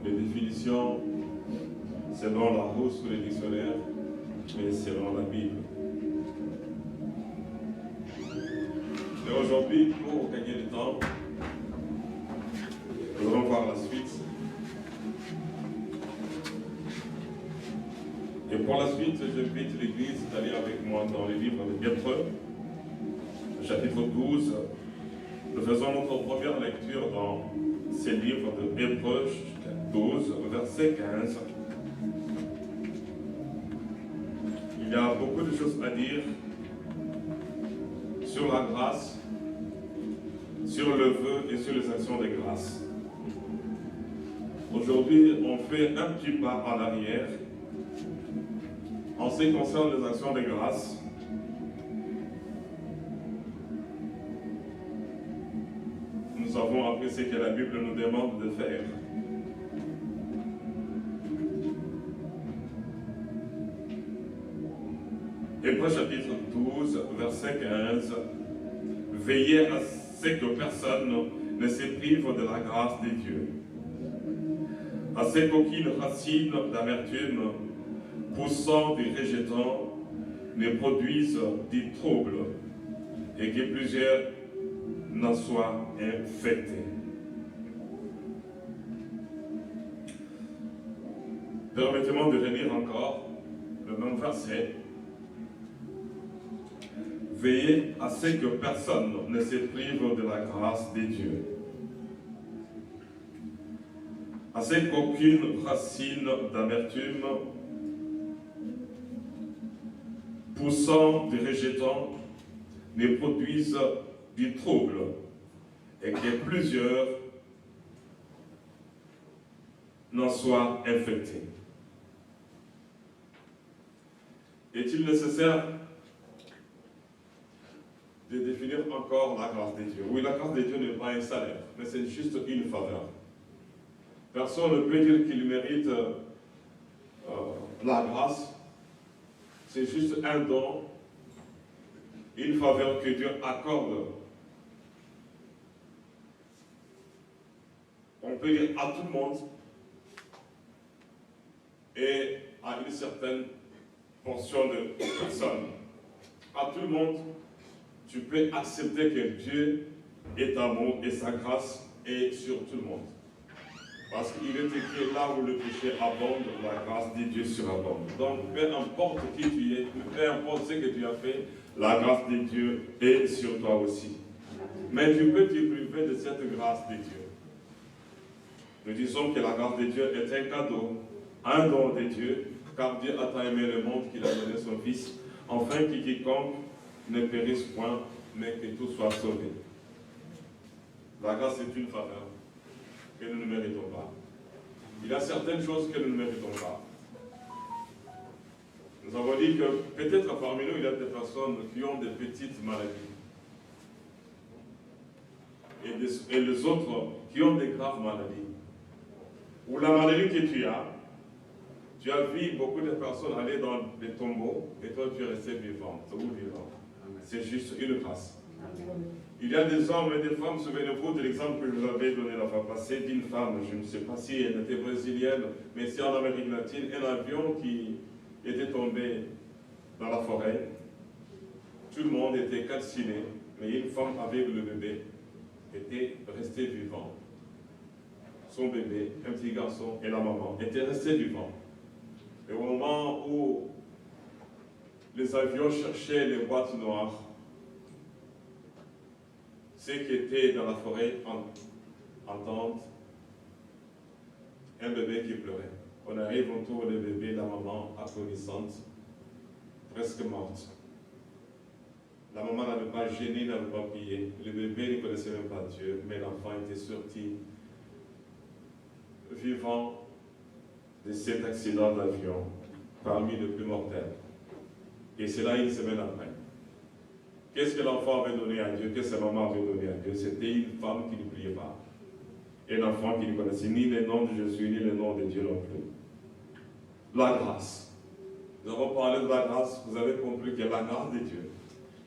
les définitions selon la Larousse ou les dictionnaires, mais selon la Bible. Et aujourd'hui, pour gagner du temps, nous allons voir la suite. Et pour la suite, j'invite l'Église d'aller avec moi dans les livres de Hébreux, chapitre 12. Nous faisons notre première lecture dans ces livres de Hébreux 12, verset 15. Il y a beaucoup de choses à dire sur la grâce, sur le vœu et sur les actions de grâce. Aujourd'hui, on fait un petit pas en arrière en ce qui concerne les actions de grâce. Nous avons appris ce que la Bible nous demande de faire. Hébreux chapitre 12, verset 15. Veillez à ce que personne ne se prive de la grâce de Dieu, à ce qu'aucune racine d'amertume poussant et rejetant ne produise du trouble et que plusieurs n'en soient infectés. Permettez-moi de relire encore le même verset. Veillez à ce que personne ne se prive de la grâce de Dieu, à ce qu'aucune racine d'amertume poussant et rejetant ne produise du trouble et que plusieurs n'en soient infectés. Est-il nécessaire de définir encore la grâce de Dieu? Oui, la grâce de Dieu n'est pas un salaire, mais c'est juste une faveur. Personne ne peut dire qu'il mérite la grâce. C'est juste un don, une faveur que Dieu accorde. On peut dire à tout le monde et à une certaine portion de personnes. À tout le monde, tu peux accepter que Dieu est amour et sa grâce est sur tout le monde. Parce qu'il est écrit là où le péché abonde, la grâce de Dieu surabonde. Donc, peu importe qui tu es, peu importe ce que tu as fait, la grâce de Dieu est sur toi aussi. Mais tu peux te priver de cette grâce de Dieu. Nous disons que la grâce de Dieu est un cadeau, un don de Dieu, car Dieu a tant aimé le monde qu'il a donné son Fils, afin que quiconque ne périsse point, mais que tout soit sauvé. La grâce est une faveur que nous ne méritons pas. Il y a certaines choses que nous ne méritons pas. Nous avons dit que peut-être parmi nous, il y a des personnes qui ont des petites maladies. Et les autres qui ont des graves maladies. Ou la maladie que tu as vu beaucoup de personnes aller dans des tombeaux et toi tu es resté vivant ou vivant. C'est juste une grâce. Il y a des hommes et des femmes, souvenez-vous de l'exemple que je vous avais donné la fois passée d'une femme, je ne sais pas si elle était brésilienne, mais c'est en Amérique latine, un avion qui était tombé dans la forêt. Tout le monde était calciné, mais une femme avec le bébé était restée vivante. Son bébé, un petit garçon et la maman étaient restés vivants. Et au moment où les avions cherchaient les boîtes noires, ceux qui étaient dans la forêt entendent un bébé qui pleurait. On arrive autour du bébé, la maman agonissante, presque morte. La maman n'avait pas gêné, n'avait pas prié. Le bébé ne connaissait même pas Dieu, mais l'enfant était sorti vivant de cet accident d'avion, parmi les plus mortels. Et c'est là une semaine après. Qu'est-ce que l'enfant avait donné à Dieu? Qu'est-ce que sa maman avait donné à Dieu? C'était une femme qui ne priait pas. Un enfant qui ne connaissait ni le nom de Jésus, ni le nom de Dieu non plus. La grâce. Nous avons parlé de la grâce, vous avez compris que la grâce de Dieu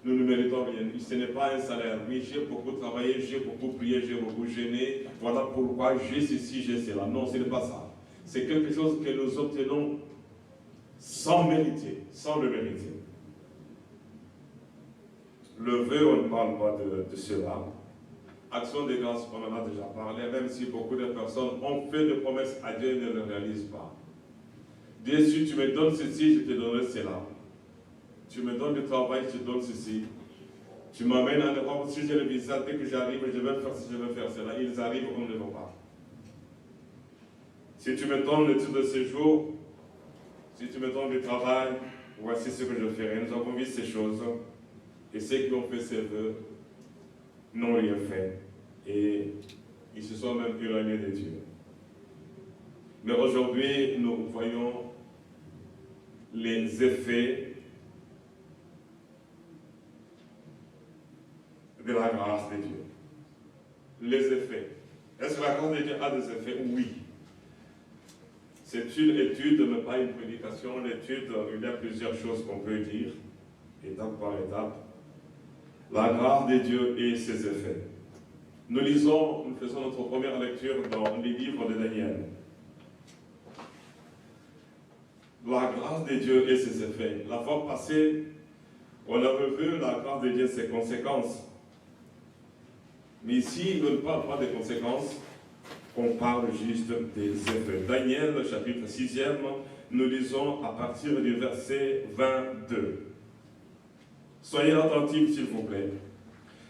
nous ne méritons rien. Ce n'est pas un salaire. Oui, j'ai beaucoup travaillé, j'ai beaucoup prié, j'ai beaucoup gêné. Voilà pourquoi j'ai ceci, j'ai cela. Non, ce n'est pas ça. C'est quelque chose que nous obtenons sans mériter, sans le mériter. Le vœu, on ne parle pas de cela. Action de grâce, on en a déjà parlé, même si beaucoup de personnes ont fait des promesses à Dieu et ne le réalisent pas. Dieu, si tu me donnes ceci, je te donnerai cela. Tu me donnes du travail, je te donne ceci. Tu m'amènes en Europe, si j'ai le visa, dès que j'arrive, je vais faire ceci, je vais faire cela. Ils arrivent, on ne le voit pas. Si tu me donnes le titre de séjour, si tu me donnes du travail, voici ce que je ferai. Nous avons vu ces choses. Et ceux qui ont fait ces vœux n'ont rien fait. Et ils se sont même éloignés de Dieu. Mais aujourd'hui, nous voyons les effets de la grâce de Dieu. Les effets. Est-ce que la grâce de Dieu a des effets? Oui. C'est une étude, mais pas une prédication. L'étude, il y a plusieurs choses qu'on peut dire, étape par étape. La grâce de Dieu et ses effets. Nous faisons notre première lecture dans les livres de Daniel. La grâce de Dieu et ses effets. La fois passée, on avait vu la grâce de Dieu et ses conséquences. Mais ici, il ne parle pas des conséquences, on parle juste des effets. Daniel, chapitre 6e, nous lisons à partir du verset 22. Soyez attentifs, s'il vous plaît.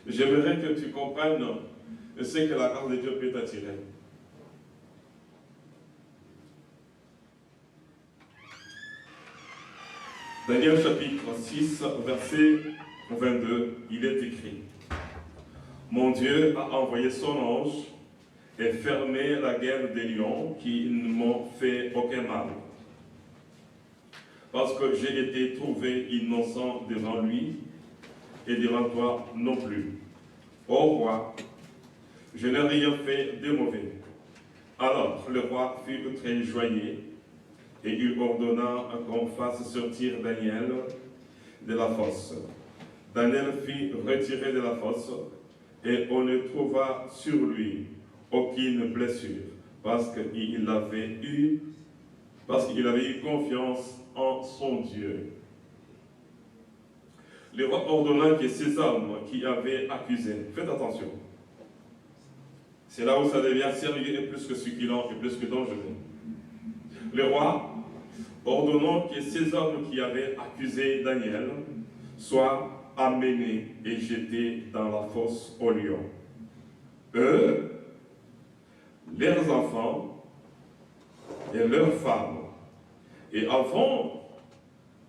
J'aimerais que tu comprennes ce que la grâce de Dieu peut t'attirer. Daniel chapitre 6, verset 22, il est écrit: Mon Dieu a envoyé son ange et fermé la gueule des lions qui ne m'ont fait aucun mal. Parce que j'ai été trouvé innocent devant lui et devant toi non plus. Ô roi, je n'ai rien fait de mauvais. Alors le roi fut très joyeux et il ordonna qu'on fasse sortir Daniel de la fosse. Daniel fut retiré de la fosse et on ne trouva sur lui aucune blessure parce qu'il avait eu confiance en son Dieu. Le roi ordonna que ces hommes qui avaient accusé, faites attention, c'est là où ça devient sérieux et plus que succulent et plus que dangereux. Le roi ordonnant que ces hommes qui avaient accusé Daniel soient amenés et jetés dans la fosse aux lions. Eux, leurs enfants et leurs femmes, et avant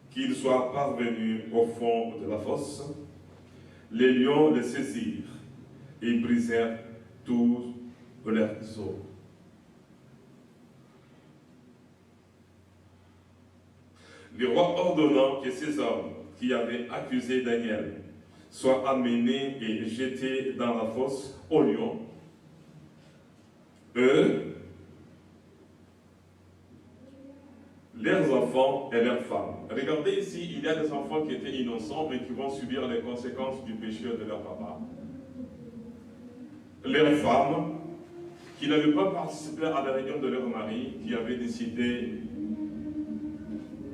qu'ils soient parvenus au fond de la fosse, les lions les saisirent et brisèrent tous leurs os. Le roi ordonnant que ces hommes qui avaient accusé Daniel soient amenés et jetés dans la fosse aux lions, eux, leurs enfants et leurs femmes. Regardez ici, il y a des enfants qui étaient innocents mais qui vont subir les conséquences du péché de leur papa. Leurs femmes qui n'avaient pas participé à la réunion de leur mari, qui avaient décidé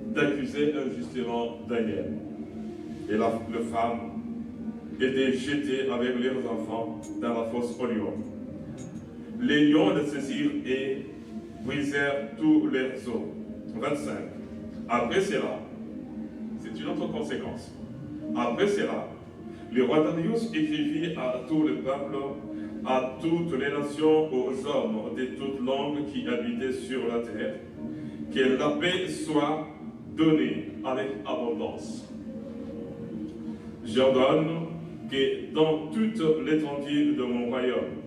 d'accuser injustement Daniel. Et la femme était jetée avec leurs enfants dans la fosse aux lions. Les lions les saisirent et brisèrent tous leurs os. 25. Après cela, c'est une autre conséquence. Après cela, le roi Darius écrivit à tout le peuple, à toutes les nations, aux hommes de toutes langues qui habitaient sur la terre, que la paix soit donnée avec abondance. J'ordonne que dans toute l'étendue de mon royaume,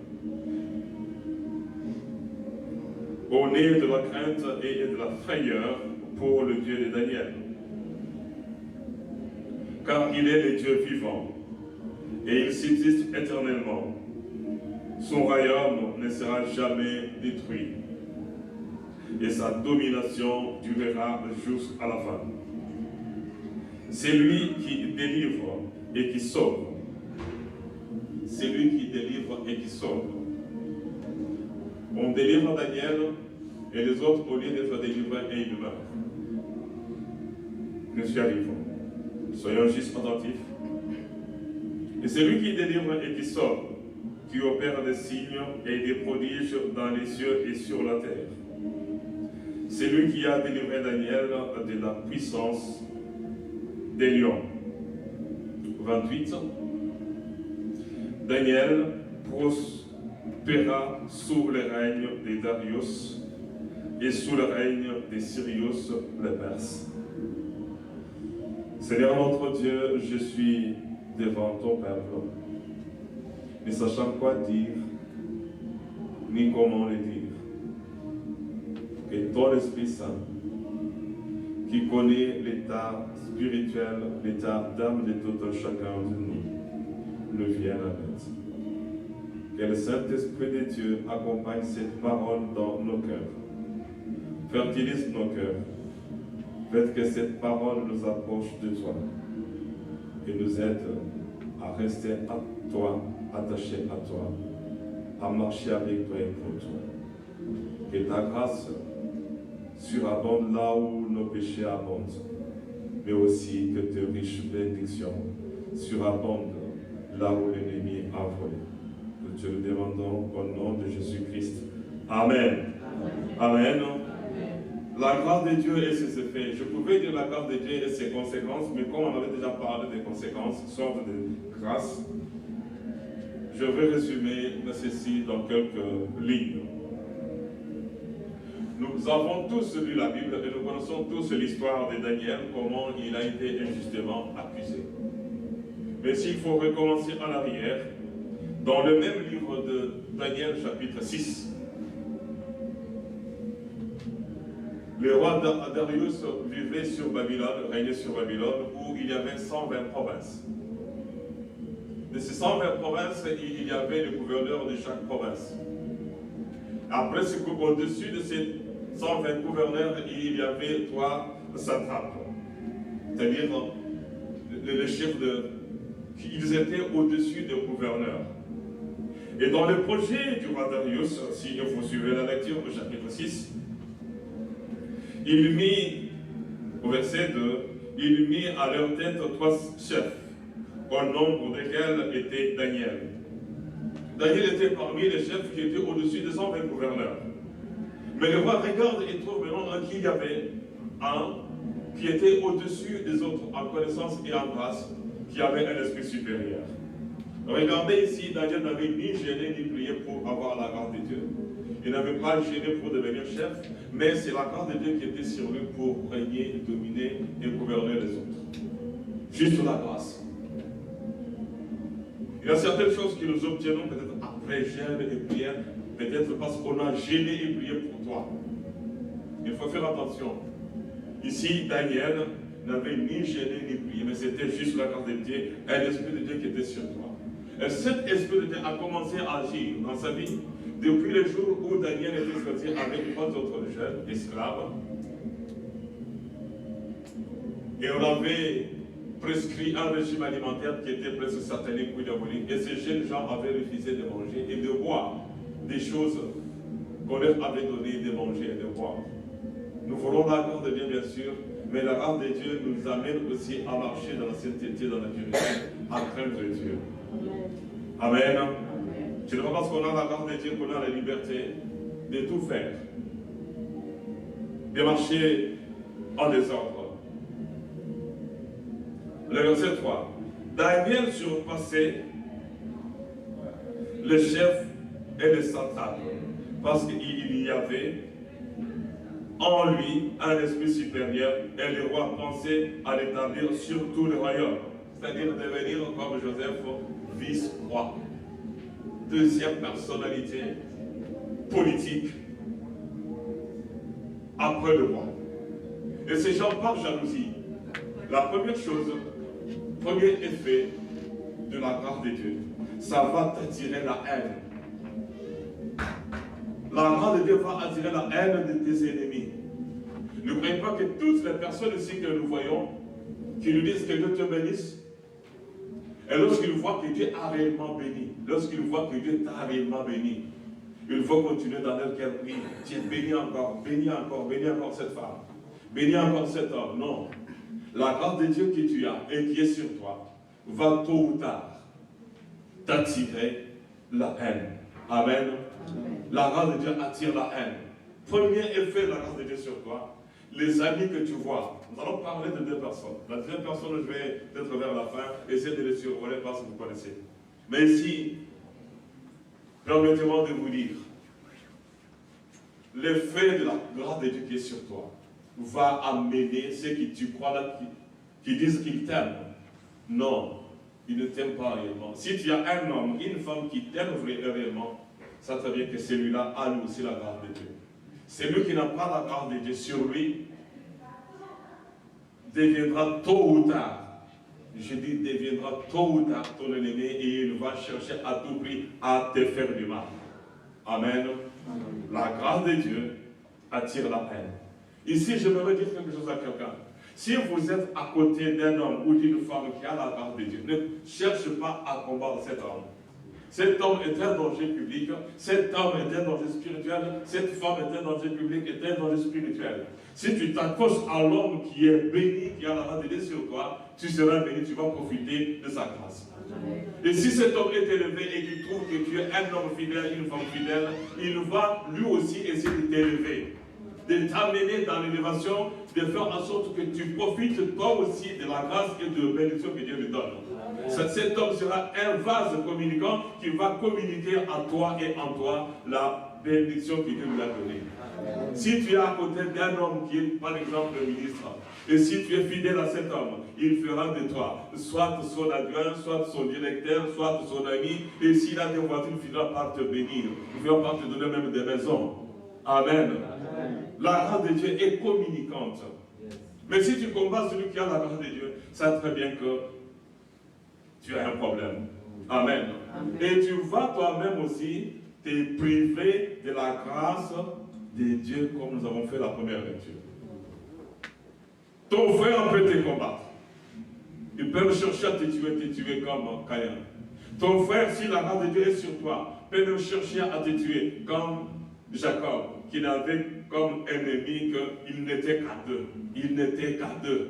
au nez de la crainte et de la frayeur pour le Dieu de Daniel, car il est le Dieu vivant et il subsiste éternellement. Son royaume ne sera jamais détruit et sa domination durera jusqu'à la fin. C'est lui qui délivre et qui sauve. C'est lui qui délivre et qui sauve. On délivre Daniel et les autres, au lieu d'être délivrés, et ils meurent. Nous y arrivons. Soyons juste attentifs. Et c'est lui qui délivre et qui sauve, qui opère des signes et des prodiges dans les cieux et sur la terre. C'est lui qui a délivré Daniel de la puissance des lions. 28. Daniel prospéra sous le règne de Darius et sous le règne de Cyrus le Perse. Seigneur notre Dieu, je suis devant ton peuple, ne sachant quoi dire, ni comment le dire. Que ton Esprit Saint, qui connaît l'état spirituel, l'état d'âme de tout un chacun de nous, le vienne à l'aide. Que le Saint-Esprit de Dieu accompagne cette parole dans nos cœurs, fertilise nos cœurs. Faites que cette parole nous approche de toi et nous aide à rester à toi, attachés à toi, à marcher avec toi et pour toi. Que ta grâce surabonde là où nos péchés abondent, mais aussi que tes riches bénédictions surabondent là où l'ennemi a volé. Nous te le demandons au nom de Jésus-Christ. Amen. Amen. Amen. La grâce de Dieu et ses effets. Je pouvais dire la grâce de Dieu et ses conséquences, mais comme on avait déjà parlé des conséquences, sorte de grâce, je vais résumer ceci dans quelques lignes. Nous avons tous lu la Bible et nous connaissons tous l'histoire de Daniel, comment il a été injustement accusé. Mais s'il faut recommencer en arrière, dans le même livre de Daniel, chapitre 6, le roi Darius vivait sur Babylone, régnait sur Babylone, où il y avait 120 provinces. De ces 120 provinces, il y avait le gouverneur de chaque province. Après, au-dessus de ces 120 gouverneurs, il y avait 3 satrapes, c'est-à-dire les chefs ils étaient au-dessus des gouverneurs. Et dans le projet du roi Darius, si vous suivez la lecture du chapitre 6, il mit, au verset 2, il mit à leur tête 3 chefs, au nombre desquels était Daniel. Daniel était parmi les chefs qui étaient au-dessus des 120 gouverneurs. Mais le roi regarde et trouve maintenant qu'il y avait un qui était au-dessus des autres en connaissance et en grâce, qui avait un esprit supérieur. Regardez ici, Daniel n'avait ni gêné ni prié pour avoir la grâce de Dieu. Il n'avait pas gêné pour devenir chef, mais c'est la grâce de Dieu qui était sur lui pour régner, dominer et gouverner les autres. Juste la grâce. Il y a certaines choses que nous obtenons peut-être après gêne et prière, peut-être parce qu'on a gêné et prié pour toi. Il faut faire attention. Ici, Daniel n'avait ni gêné ni prié, mais c'était juste la grâce de Dieu, un esprit de Dieu qui était sur toi. Et cet esprit de Dieu a commencé à agir dans sa vie depuis le jour où Daniel était sorti avec 3 autres jeunes esclaves. Et on avait prescrit un régime alimentaire qui était presque satanique ou diabolique. Et ces jeunes gens avaient refusé de manger et de boire des choses qu'on leur avait donné de manger et de boire. Nous voulons la grâce de Dieu, bien sûr, mais la grâce de Dieu nous amène aussi à marcher dans la sainteté, dans la pureté, à craindre Dieu. Amen. Amen. Ce n'est pas parce qu'on a la grâce de Dieu qu'on a la liberté de tout faire, de marcher en désordre. Le verset 3. Daniel surpassait les chefs et les satrapes, parce qu'il y avait en lui un esprit supérieur, et le roi pensait à l'établir sur tout le royaume, c'est-à-dire devenir comme Joseph, vice-roi. Deuxième personnalité politique après le roi. Et ces gens par jalousie. La première chose, premier effet de la grâce de Dieu, ça va t'attirer la haine. La grâce de Dieu va attirer la haine de tes ennemis. Ne croyez pas que toutes les personnes ici que nous voyons, qui nous disent que Dieu te bénisse, Et lorsqu'il voit que Dieu a réellement béni, lorsqu'il voit que Dieu t'a réellement béni, il faut continuer dans leur cœur, oui, Dieu bénis encore, bénis encore, bénis encore cette femme, bénis encore cet homme. Non. La grâce de Dieu que tu as et qui est sur toi va tôt ou tard t'attirer la haine. Amen. Amen. La grâce de Dieu attire la haine. Premier effet de la grâce de Dieu sur toi, les amis que tu vois. Nous allons parler de deux personnes. La deuxième personne, je vais peut-être vers la fin, essayer de les survoler parce que vous connaissez. Mais ici, permettez-moi de vous dire, l'effet de la grâce de Dieu qui est sur toi va amener ceux qui tu crois là, qui disent qu'ils t'aiment. Non, ils ne t'aiment pas réellement. Si tu as un homme, une femme qui t'aime réellement, ça te vient que celui-là a lui aussi la grâce de Dieu. Celui qui n'a pas la grâce de Dieu sur lui deviendra tôt ou tard, je dis deviendra tôt ou tard ton ennemi et il va chercher à tout prix à te faire du mal. Amen. La grâce de Dieu attire la haine. Ici, je voudrais dire quelque chose à quelqu'un. Si vous êtes à côté d'un homme ou d'une femme qui a la grâce de Dieu, ne cherche pas à combattre cet homme. Cet homme est un danger public, cet homme est un danger spirituel, cette femme est un danger public, est un danger spirituel. Si tu t'accroches à l'homme qui est béni, qui a la grâce de Dieu sur toi, tu seras béni, tu vas profiter de sa grâce. Et si cet homme est élevé et qu'il trouve que tu es un homme fidèle, une femme fidèle, il va lui aussi essayer de t'élever, de t'amener dans l'élévation, de faire en sorte que tu profites toi aussi de la grâce et de la bénédiction que Dieu lui donne. Cet homme sera un vase communicant qui va communiquer à toi et en toi la bénédiction que Dieu lui a donnée. Si tu es à côté d'un homme qui est par exemple le ministre, et si tu es fidèle à cet homme, il fera de toi soit son adjoint, soit son directeur, soit son ami, et s'il a des voitures, il finira par te bénir, il finira par te donner même des maisons. Amen. La grâce de Dieu est communicante. Mais si tu combats celui qui a la grâce de Dieu, ça très bien que tu as un problème. Amen. Et tu vas toi-même aussi te priver de la grâce de Dieu comme nous avons fait la première lecture. Ton frère peut te combattre. Il peut chercher à te tuer comme Caïn. Ton frère, si la grâce de Dieu est sur toi, peut même chercher à te tuer comme Jacob, qui n'avait comme ennemi qu'il n'était qu'à deux. Il n'était qu'à deux.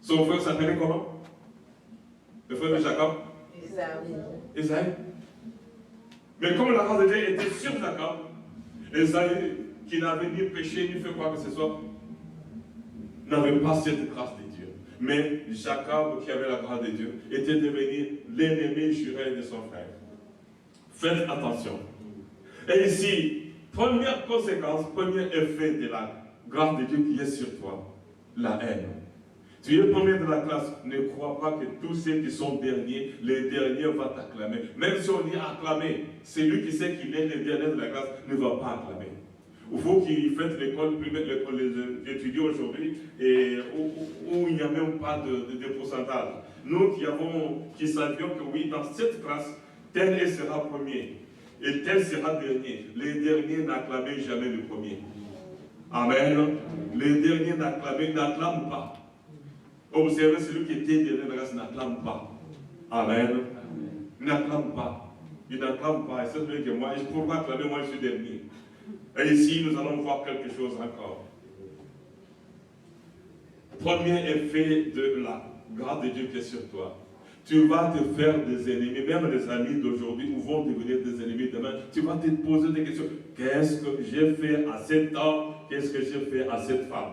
Son frère s'appelait comment? Le frère de Jacob? Esaïe. Mais comme la grâce de Dieu était sur Jacob, Esaïe, qui n'avait ni péché, ni fait quoi que ce soit, n'avait pas cette grâce de Dieu. Mais Jacob, qui avait la grâce de Dieu, était devenu l'ennemi juré de son frère. Faites attention. Et ici, première conséquence, premier effet de la grâce de Dieu qui est sur toi, la haine. Tu es le premier de la classe, ne crois pas que tous ceux qui sont derniers, les derniers vont t'acclamer. Même si on dit acclamer, celui qui sait qu'il est le dernier de la classe ne va pas acclamer. Vous qui faites l'école primaire, l'école des étudiants aujourd'hui, et où il n'y a même pas de pourcentage. Nous qui savions que oui, dans cette classe, tel sera premier. Et tel sera dernier. Les derniers n'acclament jamais le premier. Amen. Les derniers n'acclament pas. Observez celui qui était dernier de la grâce n'acclame pas. Amen. Il n'acclame pas. Il n'acclame pas. Et c'est vrai que moi, pourquoi acclamer, moi je suis dernier. Et ici, nous allons voir quelque chose encore. Premier effet de la grâce de Dieu qui est sur toi. Tu vas te faire des ennemis, même les amis d'aujourd'hui vont devenir des ennemis demain. Tu vas te poser des questions. Qu'est-ce que j'ai fait à cet homme? Qu'est-ce que j'ai fait à cette femme?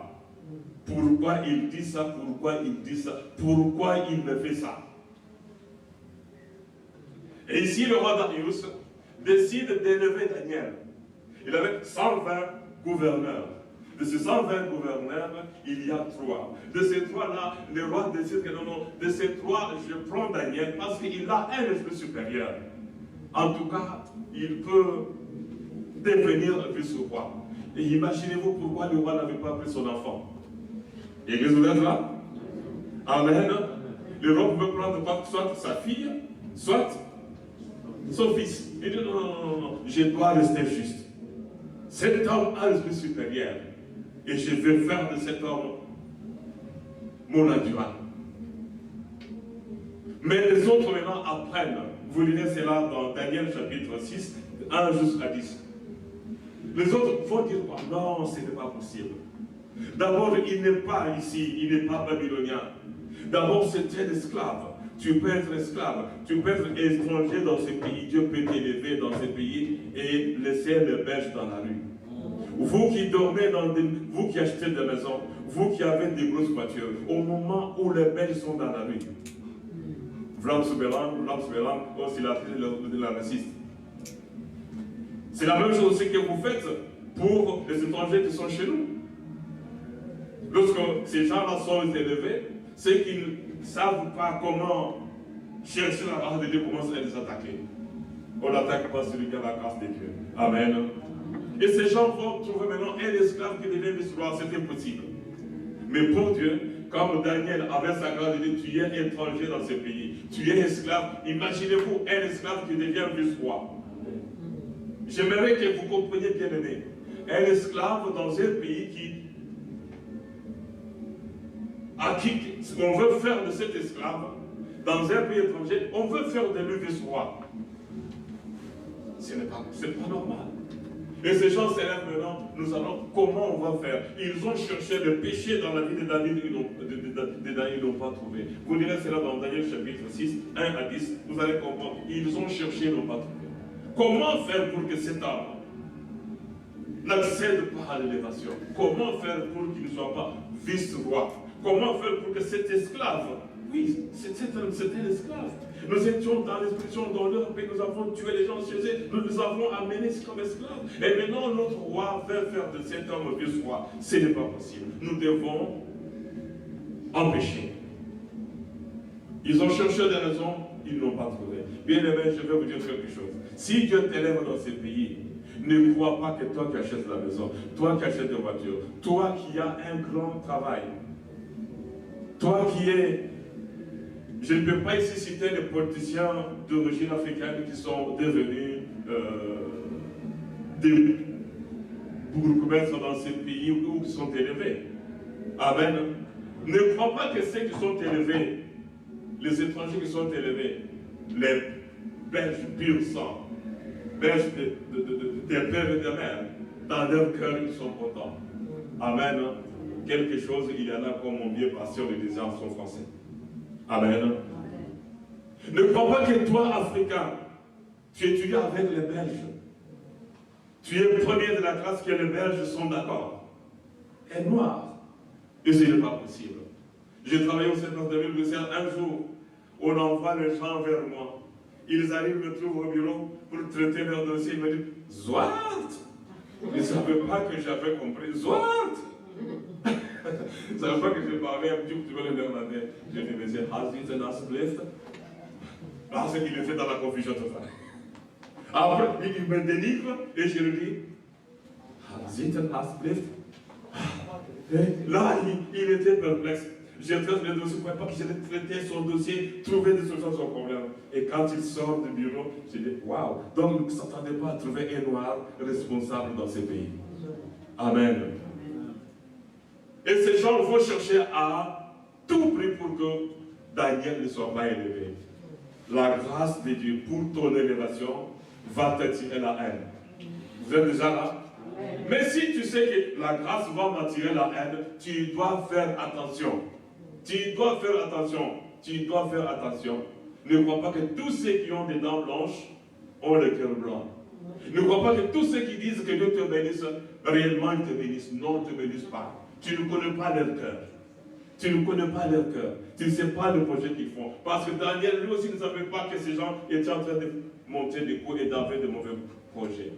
Pourquoi il dit ça? Pourquoi il dit ça? Pourquoi il me fait ça? Et ici, le roi Darius décide d'élever Daniel. Il avait 120 gouverneurs. De ces 120 gouverneurs, il y a 3. De ces 3-là, le roi décide que non, de ces 3, je prends Daniel parce qu'il a un esprit supérieur. En tout cas, il peut devenir vice-roi. Et imaginez-vous pourquoi le roi n'avait pas pris son enfant. Église, vous êtes là? Amen. Le roi peut prendre soit sa fille, soit son fils. Il dit non, je dois rester juste. Cet homme a un esprit supérieur. Et je vais faire de cet homme mon adjoint. Mais les autres maintenant apprennent. Vous lirez cela dans Daniel chapitre 6, 1 jusqu'à 10. Les autres vont dire, non, ce n'est pas possible. D'abord, il n'est pas ici, il n'est pas babylonien. D'abord, c'est un esclave. Tu peux être esclave, tu peux être étranger dans ce pays. Dieu peut t'élever dans ce pays et laisser les belges dans la rue. Vous qui dormez vous qui achetez des maisons, vous qui avez des grosses voitures, au moment où les belges sont dans la rue, c'est la raciste. C'est la même chose que vous faites pour les étrangers qui sont chez nous. Lorsque ces gens-là sont élevés, c'est qu'ils ne savent pas comment chercher la grâce de Dieu, comment les attaquer. On n'attaque pas celui qui a la grâce de Dieu. Amen. Et ces gens vont trouver maintenant un esclave qui devient vice-roi. C'est impossible. Mais pour Dieu, comme Daniel avait sa grâce de Dieu, tu es étranger dans ce pays. Tu es esclave. Imaginez-vous un esclave qui devient vice-roi. J'aimerais que vous compreniez bien aimé. Un esclave dans un pays à qui on veut faire de cet esclave, dans un pays étranger, on veut faire de lui vice-roi. Ce n'est pas normal. Et ces gens s'élèvent maintenant, nous allons, comment on va faire? Ils ont cherché le péché dans la vie de David, ils n'ont pas trouvé. Vous lirez cela dans Daniel chapitre 6, 1 à 10, vous allez comprendre. Ils ont cherché, ils n'ont pas trouvé. Comment faire pour que cet homme n'accède pas à l'élévation? Comment faire pour qu'il ne soit pas vice-roi? Comment faire pour que cet esclave, oui, c'était un esclave. Nous étions dans l'expression dans leur pays, nous avons tué les gens chez eux, nous les avons amenés comme esclaves. Et maintenant, notre roi veut faire de cet homme vice-roi. Ce n'est pas possible. Nous devons empêcher. Ils ont cherché des raisons, ils n'ont pas trouvé. Bien aimé, je vais vous dire quelque chose. Si Dieu t'élève dans ces pays, ne crois pas que toi qui achètes la maison, toi qui achètes des voitures, toi qui as un grand travail, toi qui es... Je ne peux pas ici citer les politiciens d'origine africaine qui sont devenus des bourgmestres dans ces pays où ils sont élevés. Amen. Ne crois pas que ceux qui sont élevés, les étrangers qui sont élevés, les Belges pur sang, Belges des pères et des mères, dans leur cœur ils sont contents. Amen. Quelque chose, il y en a comme mon vieux pasteur le disait en son français. Amen. Ne crois pas que toi, Africain, tu étudies avec les Belges. Tu es premier de la classe que les Belges sont d'accord. Et noir. Et ce n'est pas possible. J'ai travaillé au service de Bruxelles un jour. On envoie les gens vers moi. Ils arrivent, me trouvent au bureau pour traiter leur dossier. Ils me disent Zwart. Ils ne savaient pas que j'avais compris. Zwart. Ils ne savaient pas que je parlais un petit peu le néerlandais. Je dis, monsieur, has-tu un alsjeblieft? Ah, c'est qu'il était dans la confusion totale. Après, il me délivre et je lui dis, has-tu un alsjeblieft? Là, il était perplexe. J'ai traité le dossier, je ne croyais pas que j'allais traiter son dossier, trouver des solutions à son problème. Et quand il sort du bureau, j'ai dit, waouh! Donc, ne s'attendez pas à trouver un noir responsable dans ce pays. Amen. Et ces gens vont chercher à tout prix pour que Daniel ne soit pas élevé. La grâce de Dieu pour ton élévation va t'attirer la haine. Vous êtes déjà là? Mais si tu sais que la grâce va m'attirer la haine, tu dois faire attention. Tu dois faire attention. Tu dois faire attention. Ne crois pas que tous ceux qui ont des dents blanches ont le cœur blanc. Ne crois pas que tous ceux qui disent que Dieu te bénisse, réellement ils te bénissent. Non, ils ne te bénissent pas. Tu ne connais pas leur cœur. Tu ne connais pas leur cœur. Tu ne sais pas le projet qu'ils font. Parce que Daniel, lui aussi, ne savait pas que ces gens étaient en train de monter des coups et d'avoir de mauvais projets.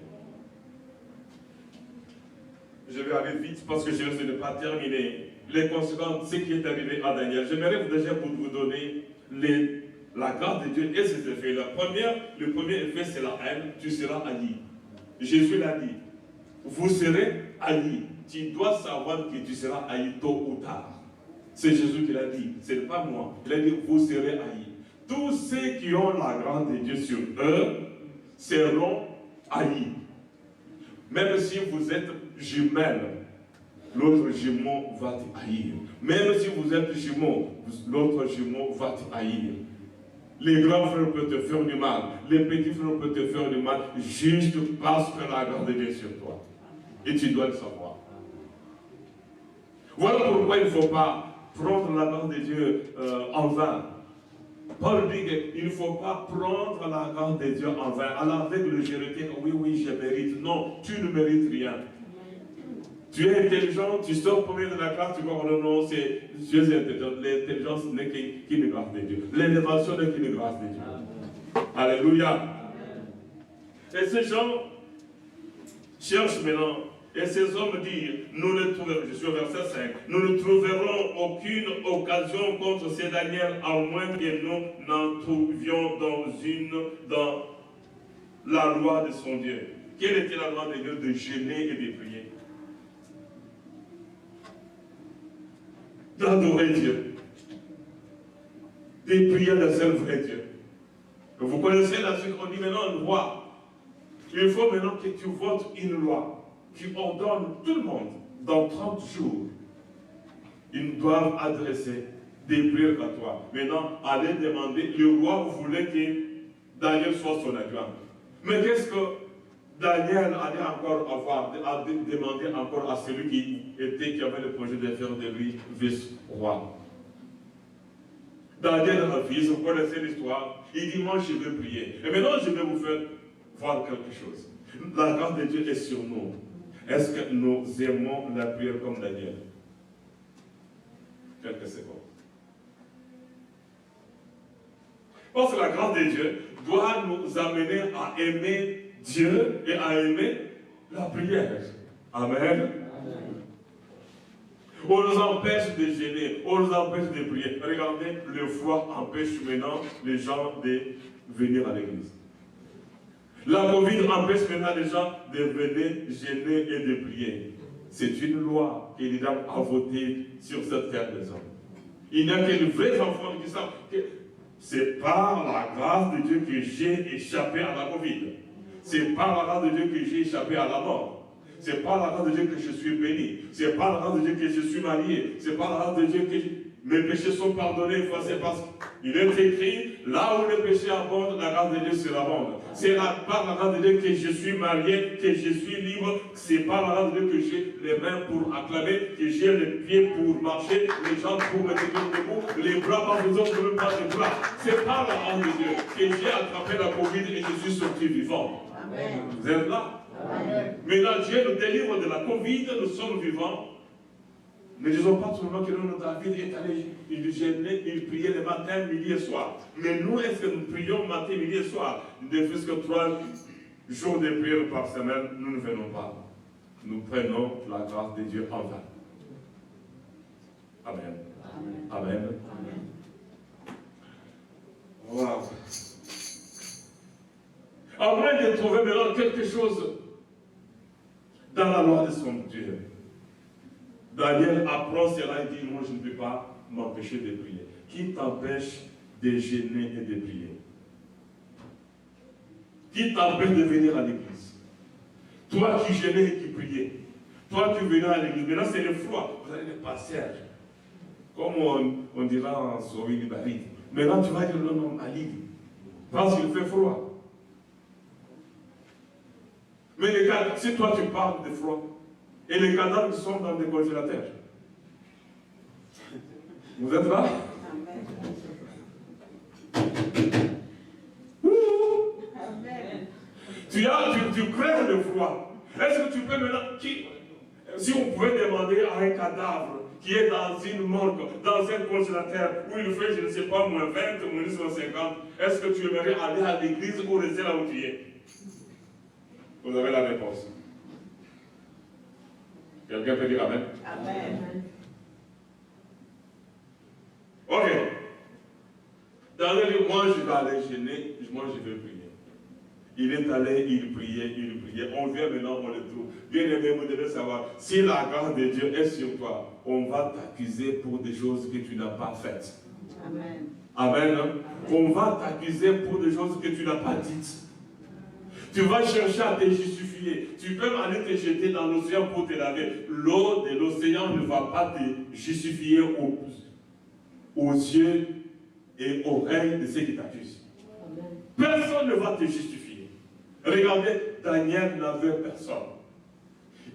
Je vais aller vite parce que je ne sais pas terminer les conséquences de ce qui est arrivé à Daniel. J'aimerais déjà vous donner la grâce de Dieu et ses effets. Le premier effet, c'est la haine. Tu seras haï. Jésus l'a dit. Vous serez haïs. Tu dois savoir que tu seras haï tôt ou tard. C'est Jésus qui l'a dit, ce n'est pas moi. Il a dit, vous serez haïs. Tous ceux qui ont la grâce de Dieu sur eux seront haïs. Même si vous êtes jumelles, l'autre jumeau va te haïr. Même si vous êtes jumeau, l'autre jumeau va te haïr. Les grands frères peuvent te faire du mal. Les petits frères peuvent te faire du mal juste parce que la grâce de Dieu est sur toi. Et tu dois le savoir. Voilà pourquoi il ne faut pas prendre la grâce de Dieu en vain. Paul dit qu'il ne faut pas prendre la grâce de Dieu en vain. Alors avec le je retire, oui, je mérite. Non, tu ne mérites rien. Tu es intelligent, tu sors premier de la classe, tu vois, non, c'est Dieu est intelligent. L'intelligence n'est qu'une grâce de Dieu. L'élévation n'est qu'une grâce de Dieu. Alléluia. Et ces gens cherchent maintenant. Et ces hommes disent, nous ne trouverons, je suis au verset 5, nous ne trouverons aucune occasion contre ces Daniel, à moins que nous n'en trouvions dans la loi de son Dieu. Quelle était la loi de Dieu? De jeûner et de prier. D'adorer Dieu. De prier le seul vrai Dieu. Vous connaissez la suite, on dit maintenant une loi. Il faut maintenant que tu votes une loi qui ordonne tout le monde, dans 30 jours, ils doivent adresser des prières à toi. Maintenant, allez demander, le roi voulait que Daniel soit son adjoint. Mais qu'est-ce que Daniel allait encore avoir, à demander encore à celui qui avait le projet de faire de lui vice-roi? Daniel refuse, vous connaissez l'histoire, il dit, moi je veux prier. Et maintenant je vais vous faire voir quelque chose. La grâce de Dieu est sur nous. Est-ce que nous aimons la prière comme Daniel? Quelques secondes. Parce que la grâce de Dieu doit nous amener à aimer Dieu et à aimer la prière. Amen. Amen. On nous empêche de gêner, on nous empêche de prier. Regardez, le froid empêche maintenant les gens de venir à l'église. La Covid empêche maintenant les gens de venir gêner et de prier. C'est une loi que les dames ont votée sur cette terre des hommes. Il n'y a que les vrais enfants qui savent que c'est par la grâce de Dieu que j'ai échappé à la Covid. C'est par la grâce de Dieu que j'ai échappé à la mort. C'est par la grâce de Dieu que je suis béni. C'est par la grâce de Dieu que je suis marié. C'est par la grâce de Dieu que mes péchés sont pardonnés. C'est parce qu'il est écrit, là où le péché abonde, la grâce de Dieu surabonde. C'est par la grâce de Dieu que je suis marié, que je suis libre. C'est par la grâce de Dieu que j'ai les mains pour acclamer, que j'ai les pieds pour marcher, les jambes pour me tenir debout, les bras par besoin de me battre les bras. C'est par la grâce de Dieu que j'ai attrapé la Covid et je suis sorti vivant. Amen. Vous êtes là? Amen. Maintenant, Dieu nous délivre de la Covid, nous sommes vivants. Ne disons pas seulement que notre David est allé, il gênait, il priait le matin, midi et soir. Mais nous, est-ce que nous prions matin, midi et soir? Ne fût-ce que 3 jours de prière par semaine, nous ne venons pas. Nous prenons la grâce de Dieu en vain. Amen. Amen. Amen. Amen. Wow. À moins de trouver maintenant quelque chose dans la loi de son Dieu. Daniel apprend cela et dit, moi je ne peux pas m'empêcher de prier. Qui t'empêche de gêner et de prier? Qui t'empêche de venir à l'église? Toi qui gênais et qui priais. Toi qui venais à l'église. Maintenant c'est le froid. Vous allez le passer. Comme on dira en Swahili Bari. Maintenant tu vas dire non à l'île. Parce qu'il fait froid. Mais les gars, si toi tu parles de froid, et les cadavres sont dans des congélateurs. Vous êtes là? Amen. Tu crèves de froid. Est-ce que tu peux maintenant... Si on pouvait demander à un cadavre qui est dans une morgue, dans un congélateur, où il fait, je ne sais pas, moins 20, moins 150, est-ce que tu aimerais aller à l'église ou rester là où tu es? Vous avez la réponse. Quelqu'un peut dire Amen? Amen. Ok. Daniel dit, moi je vais aller gêner, moi je vais prier. Il est allé, il priait. On vient maintenant, on le trouve. Bien aimé, vous devez savoir, si la grâce de Dieu est sur toi, on va t'accuser pour des choses que tu n'as pas faites. Amen. Amen. On va t'accuser pour des choses que tu n'as pas dites. Tu vas chercher à te justifier. Tu peux aller te jeter dans l'océan pour te laver. L'eau de l'océan ne va pas te justifier aux yeux et oreille de ceux qui t'accusent. Personne ne va te justifier. Regardez, Daniel n'avait personne.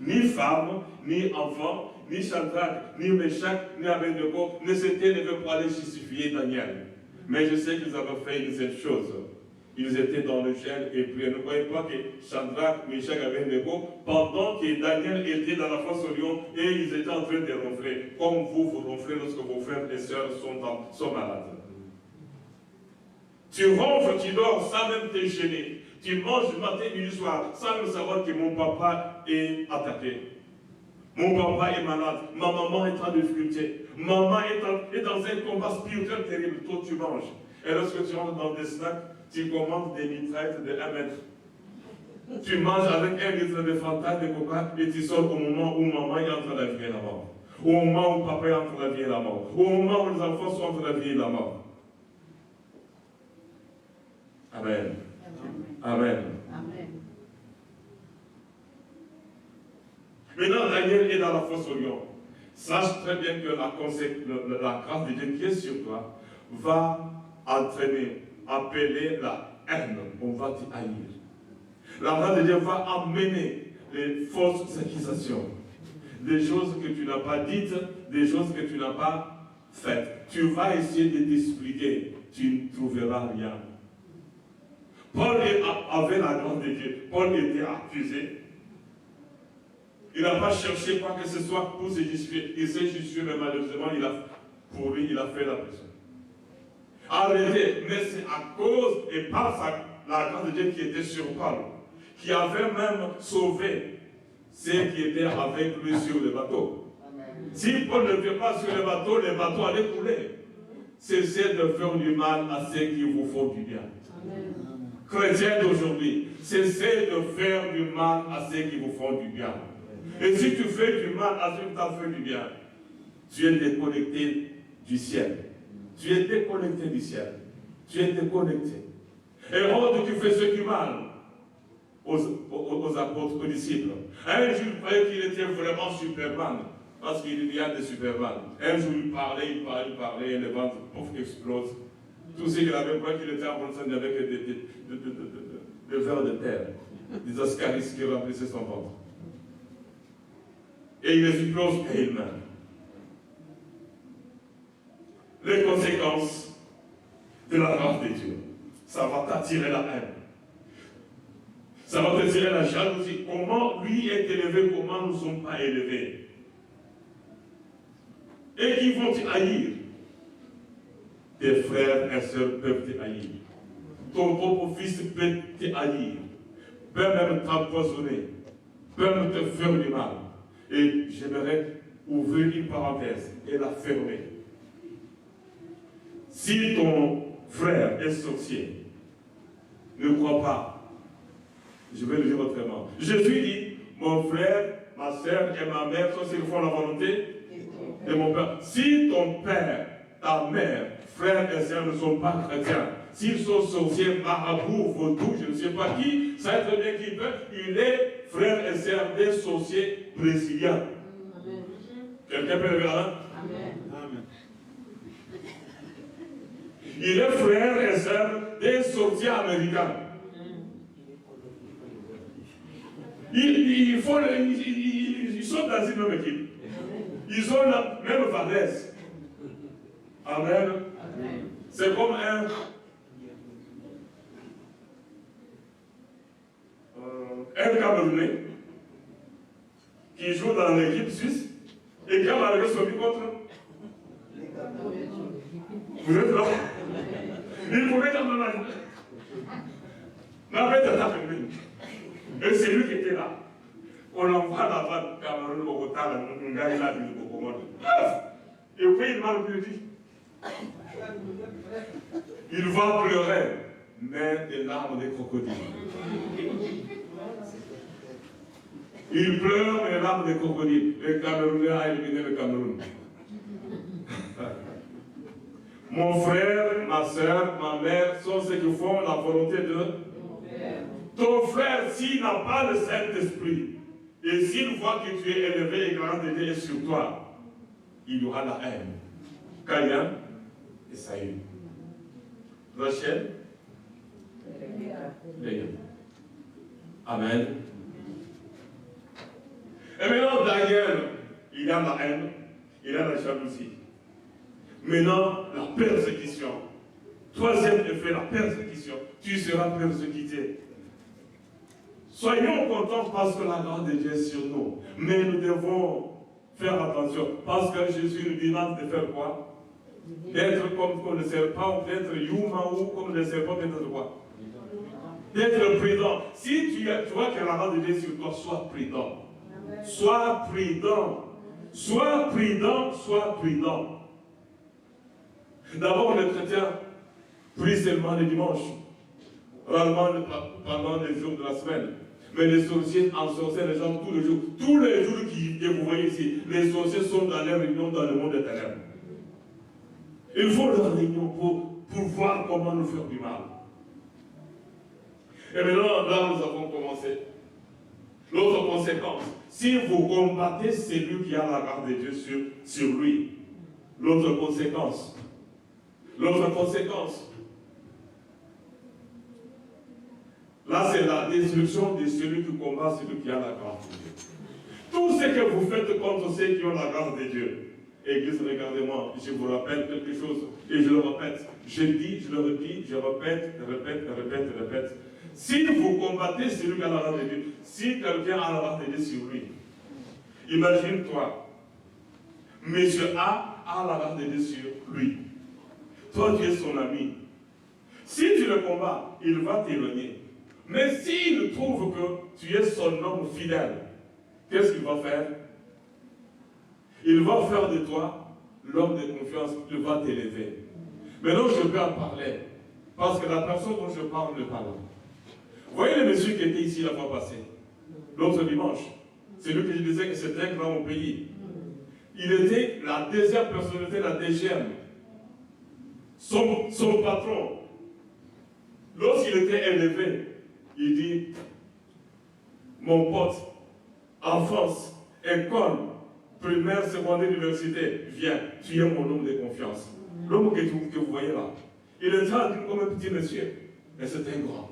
Ni femme, ni enfant, ni Shadrach, ni Meshach, ni Abednego ne s'étaient levés pour aller justifier Daniel. Mais je sais qu'ils avaient fait une seule chose. Ils étaient dans le gel et puis ne croyez pas que Shadrach, Meshach et Abednego, pendant que Daniel était dans la fosse au lion, et ils étaient en train de ronfler, comme vous ronflez lorsque vos frères et sœurs sont malades. Tu ronfles, tu dors sans même te gêner. Tu manges du matin, midi, soir, sans même savoir que mon papa est attaqué. Mon papa est malade. Ma maman est en difficulté. Maman est dans un combat spirituel terrible. Toi, tu manges. Et lorsque tu rentres dans des snacks, tu commandes des mitraillettes de 1 mètre. Tu manges avec 1 litre de Fanta, de Coca, et tu sors au moment où maman est entre la vie et la mort. Au moment où papa est entre la vie et la mort. Au moment où les enfants sont entre la vie et la mort. Amen. Amen. Amen. Maintenant, Daniel est dans la fosse au lion. Sache très bien que la grâce de Dieu qui est sur toi va entraîner, appeler la haine. On va te haïr. La grâce de Dieu va amener les fausses accusations. Des choses que tu n'as pas dites, des choses que tu n'as pas faites. Tu vas essayer de t'expliquer. Tu ne trouveras rien. Paul avait la grâce de Dieu. Paul était accusé. Il n'a pas cherché quoi que ce soit pour se justifier. Il s'est justifié, mais malheureusement, pour lui, il a fait la prison. Arrêtez, mais c'est à cause et par la grâce de Dieu qui était sur Paul, qui avait même sauvé ceux qui étaient avec lui sur le bateau. Amen. Si Paul ne était pas sur le bateau allait couler. Cessez de faire du mal à ceux qui vous font du bien. Amen. Chrétiens d'aujourd'hui, cessez de faire du mal à ceux qui vous font du bien. Et si tu fais du mal à ceux qui t'ont fait du bien, tu es déconnecté du ciel. Tu es déconnecté du ciel. Tu es déconnecté. Et Hérode, tu fais ce qui mal aux apôtres, aux disciples. Un jour, il croyait qu'il était vraiment Superman, parce qu'il y a des Superman. Un jour, il parlait, et le ventre explose. Tous ceux qui avaient cru qu'il était en train de avec des vers de terre, des ascaris qui remplissaient son ventre. Et il explose et il meurt. Les conséquences de la grâce de Dieu, ça va t'attirer la haine. Ça va t'attirer la jalousie. Comment lui est élevé, comment nous ne sommes pas élevés. Et qui vont te haïr. Tes frères et sœurs peuvent te haïr. Ton propre fils peut te haïr. Peut même t'empoisonner. Peut même te faire du mal. Et j'aimerais ouvrir une parenthèse et la fermer. Si ton frère est sorcier, ne crois pas. Je vais le dire autrement. Jésus dit, mon frère, ma soeur et ma mère sont ceux qui font la volonté de mon Père. Si ton père, ta mère, frères et sœurs ne sont pas chrétiens, s'ils sont sorciers, marabouts, vaudous, je ne sais pas qui, ça va être bien qui peut, il est frère et sœur des sorciers brésiliens. Amen. Quelqu'un peut lever la main? Amen. Amen. Il est frère et sœur des sorciers américains. Ils sont dans une même équipe. Ils ont la même valeur. Amen. Amen. C'est comme un Camerounais qui joue dans l'équipe suisse et qui a malgré son but contre. Vous êtes là? Il pouvait être dans la et c'est lui qui était là. On envoie là-bas Cameroun au Bogota, on gagne la ville de Bogota. Et puis il m'a dit. Il va pleurer, mais des larmes de crocodile. Il pleure, mais des larmes de crocodile. Le Camerounais a éliminé le Cameroun. Mon frère, ma soeur, ma mère sont ceux qui font la volonté de ton frère, s'il n'a pas le Saint-Esprit, et s'il voit que tu es élevé et grand de Dieu sur toi, il y aura la haine. Caïn et Saül. Rachel, Léa. Amen. Et maintenant, Daniel, il a la haine, il a la jalousie. Maintenant, la persécution. Troisième effet, la persécution. Tu seras persécuté. Soyons contents parce que la grâce de Dieu est sur nous. Mais nous devons faire attention. Parce que Jésus nous demande de faire quoi? D'être comme le serpent, d'être Yuma ou comme le serpent, d'être quoi? D'être prudent. Si tu vois que la grâce de Dieu est sur toi, sois prudent. Sois prudent. Sois prudent, sois prudent. D'abord, le chrétien prie seulement le dimanche, rarement pendant les jours de la semaine. Mais les sorciers ensorcellent les gens tous les jours. Tous les jours que vous voyez ici, les sorciers sont dans les réunions dans le monde des ténèbres. Il faut leur réunion pour voir comment nous faire du mal. Et maintenant, là, nous avons commencé. L'autre conséquence, si vous combattez celui qui a la garde de Dieu sur lui, l'autre conséquence, là c'est la destruction de celui qui combat celui qui a la grâce de Dieu. Tout ce que vous faites contre ceux qui ont la grâce de Dieu. Église, regardez-moi, je vous rappelle quelque chose et je le répète. Je dis, je le redis, je répète. Si vous combattez celui qui a la grâce de Dieu, si quelqu'un a la grâce de Dieu sur lui, imagine-toi, Monsieur A la grâce de Dieu sur lui. Toi, tu es son ami. Si tu le combats, il va t'éloigner. Mais s'il trouve que tu es son homme fidèle, qu'est-ce qu'il va faire? Il va faire de toi l'homme de confiance, il va t'élever. Maintenant, je peux en parler, parce que la personne dont je parle ne parle pas. Vous voyez le monsieur qui était ici la fois passée, l'autre dimanche, c'est lui que je disais que c'était un grand au pays. Il était la deuxième personnalité, la DGM. Son patron, lorsqu'il était élevé, il dit, mon pote, enfance, école, primaire, secondaire, université, viens, tu es mon homme de confiance. L'homme que vous voyez là, il était comme un petit monsieur, mais c'était un grand.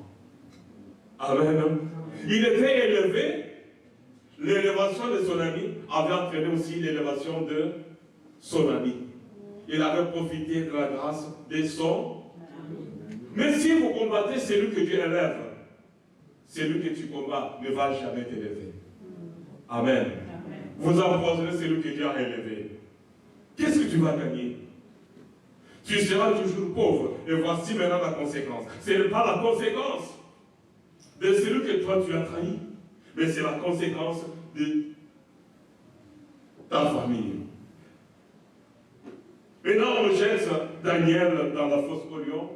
Amen. Il était élevé, l'élévation de son ami avait entraîné aussi l'élévation de son ami. Il avait profité de la grâce de son ami. Mais si vous combattez celui que Dieu élève, celui que tu combats ne va jamais t'élever. Amen. Vous empoisonnez celui que Dieu a élevé. Qu'est-ce que tu vas gagner? Tu seras toujours pauvre. Et voici maintenant la conséquence. Ce n'est pas la conséquence de celui que toi tu as trahi, mais c'est la conséquence de ta famille. Maintenant, on jette Daniel dans la fosse au lion.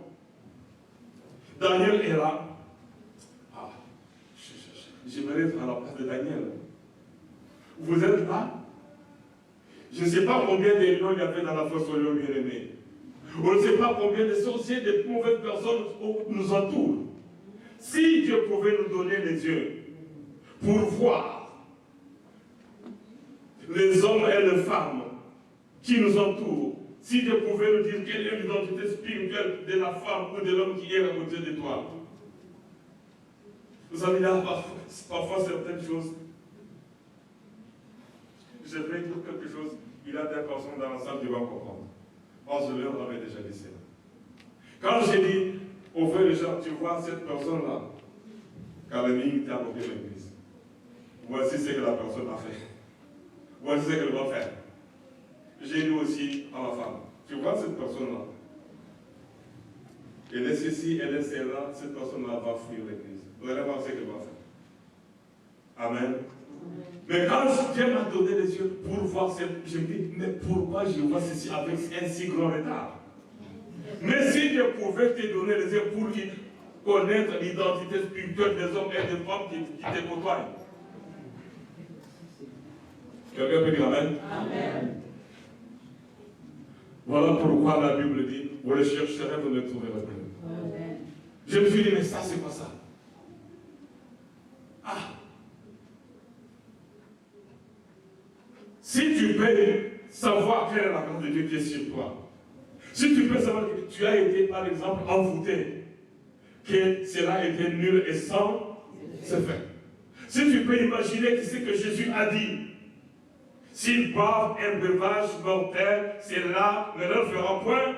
Daniel est là. Ah, j'aimerais être à la place de Daniel. Vous êtes là? Je ne sais pas combien de lions il y avait dans la fosse au lion, bien aimé. On ne sait pas combien de sorciers, de mauvaises personnes nous entourent. Si Dieu pouvait nous donner les yeux pour voir les hommes et les femmes qui nous entourent, si Dieu pouvait nous dire quelle est l'identité spirituelle de la femme ou de l'homme qui est à côté de toi. Vous savez, il y a parfois certaines choses. Je vais dire quelque chose, il y a des personnes dans la salle qui vont comprendre. Moi, je leur avais déjà dit ça. Quand j'ai dit au frère Richard, tu vois cette personne-là, car le ministre était à côté de l'église. Voici ce que la personne a fait. Voici ce qu'elle va faire. J'ai dit aussi à ma femme, tu vois cette personne-là, elle est ceci, elle est celle-là, cette personne-là va fuir l'église. Vous allez voir ce qu'elle va faire. Amen. Mais quand Dieu m'a donné les yeux pour voir cette, je me dis, mais pourquoi je vois ceci avec un si grand retard? Mais si Dieu pouvait te donner les yeux pour connaître l'identité spirituelle des hommes et des femmes qui te côtoient. Quelqu'un peut dire Amen? Amen. Voilà pourquoi la Bible dit, vous le chercherez, vous ne le trouverez pas. Amen. Je me suis dit, mais ça, c'est quoi ça? Ah! Si tu peux savoir quelle est la grâce de Dieu qui est sur toi, Si tu peux savoir que tu as été, par exemple, envoûté, que cela a été nul et sans effet. Si tu peux imaginer ce que Jésus a dit, s'ils boivent un breuvage mortel, cela ne leur fera point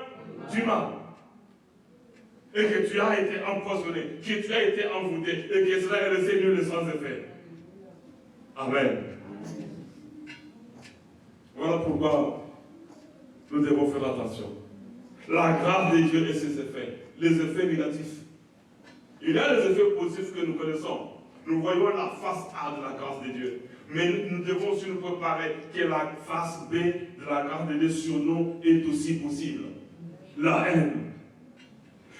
du mal. Et que tu as été empoisonné, que tu as été envoûté, et que cela est resté nul et sans effet. Amen. Voilà pourquoi nous devons faire attention. La grâce de Dieu et ses effets, les effets négatifs. Il y a les effets positifs que nous connaissons. Nous voyons la face A de la grâce de Dieu. Mais nous devons aussi nous préparer que la face B de la grâce de Dieu sur nous est aussi possible. La haine.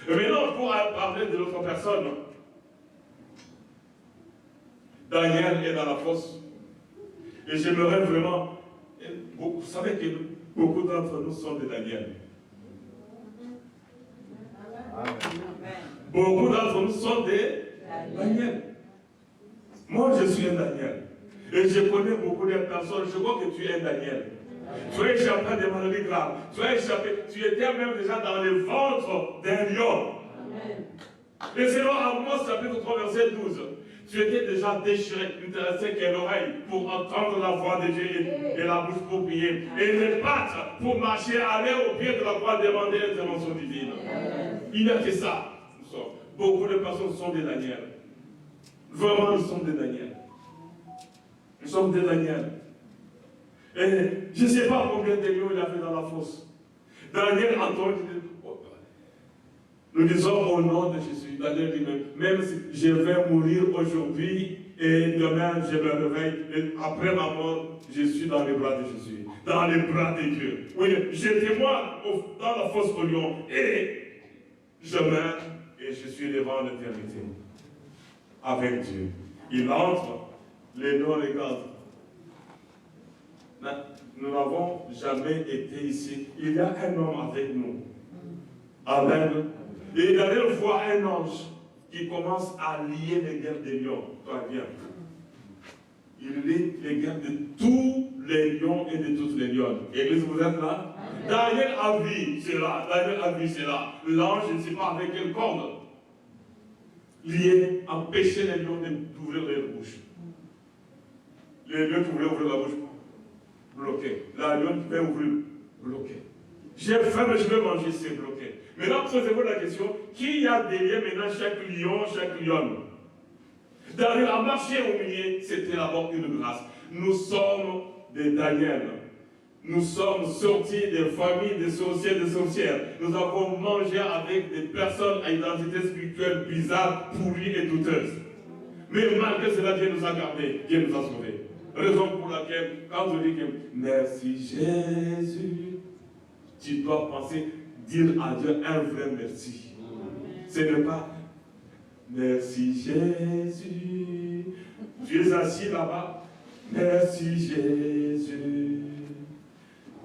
Et maintenant, pour parler de l'autre personne, Daniel est dans la fosse. Et j'aimerais vraiment, vous savez que beaucoup d'entre nous sont des Daniel. Beaucoup d'entre nous sont des Daniel. Moi, je suis un Daniel. Et je connais beaucoup de personnes. Je vois que tu es un Daniel. Tu as échappé à des maladies graves. Tu as échappé. Tu étais même déjà dans le ventre d'un lion. Et selon Amos chapitre 3, verset 12, tu étais déjà déchiré. Tu ne te restais qu'une oreille pour entendre la voix de Dieu et la bouche pour prier. Et les pattes pour marcher, aller au pied de la croix, demander l'intervention divine. Il n'y a que ça. Beaucoup de personnes sont des Daniel. Vraiment, nous sommes des Daniel. Nous sommes des Daniel. Et je ne sais pas combien de lions il a fait dans la fosse. Daniel entend, nous disons au nom de Jésus. Daniel dit même si je vais mourir aujourd'hui et demain je me réveille, et après ma mort, je suis dans les bras de Jésus. Dans les bras de Dieu. Oui, je témoigne dans la fosse au lion et je meurs et je suis devant l'éternité. Avec Dieu. Il entre, les lions regardent. Nous n'avons jamais été ici. Il y a un homme avec nous. Amen. Et Daniel voit un ange qui commence à lier les guerres des lions. Toi, bien. Il lit les guerres de tous les lions et de toutes les lionnes. Église, vous êtes là? Daniel a vu cela. Daniel a vu cela. L'ange, je ne sais pas avec quelle corde, lié, empêcher les lions d'ouvrir leur bouche. Les lions qui voulaient ouvrir la bouche, bloqué. La lion qui veut ouvrir, bloqué. J'ai faim, mais je vais manger, c'est bloqué. Maintenant, posez-vous la question, qui a derrière maintenant chaque lion, chaque lionne? Daniel a marché au milieu, c'était d'abord une grâce. Nous sommes des Daniel. Nous sommes sortis des familles des sorciers, des sorcières. Nous avons mangé avec des personnes à identité spirituelle bizarre, pourrie et douteuse. Mais malgré cela, Dieu nous a gardés, Dieu nous a sauvés. Raison pour laquelle, quand on dit que merci Jésus, tu dois penser, dire à Dieu un vrai merci. Ce n'est pas merci Jésus. Tu es assis là-bas. Merci Jésus.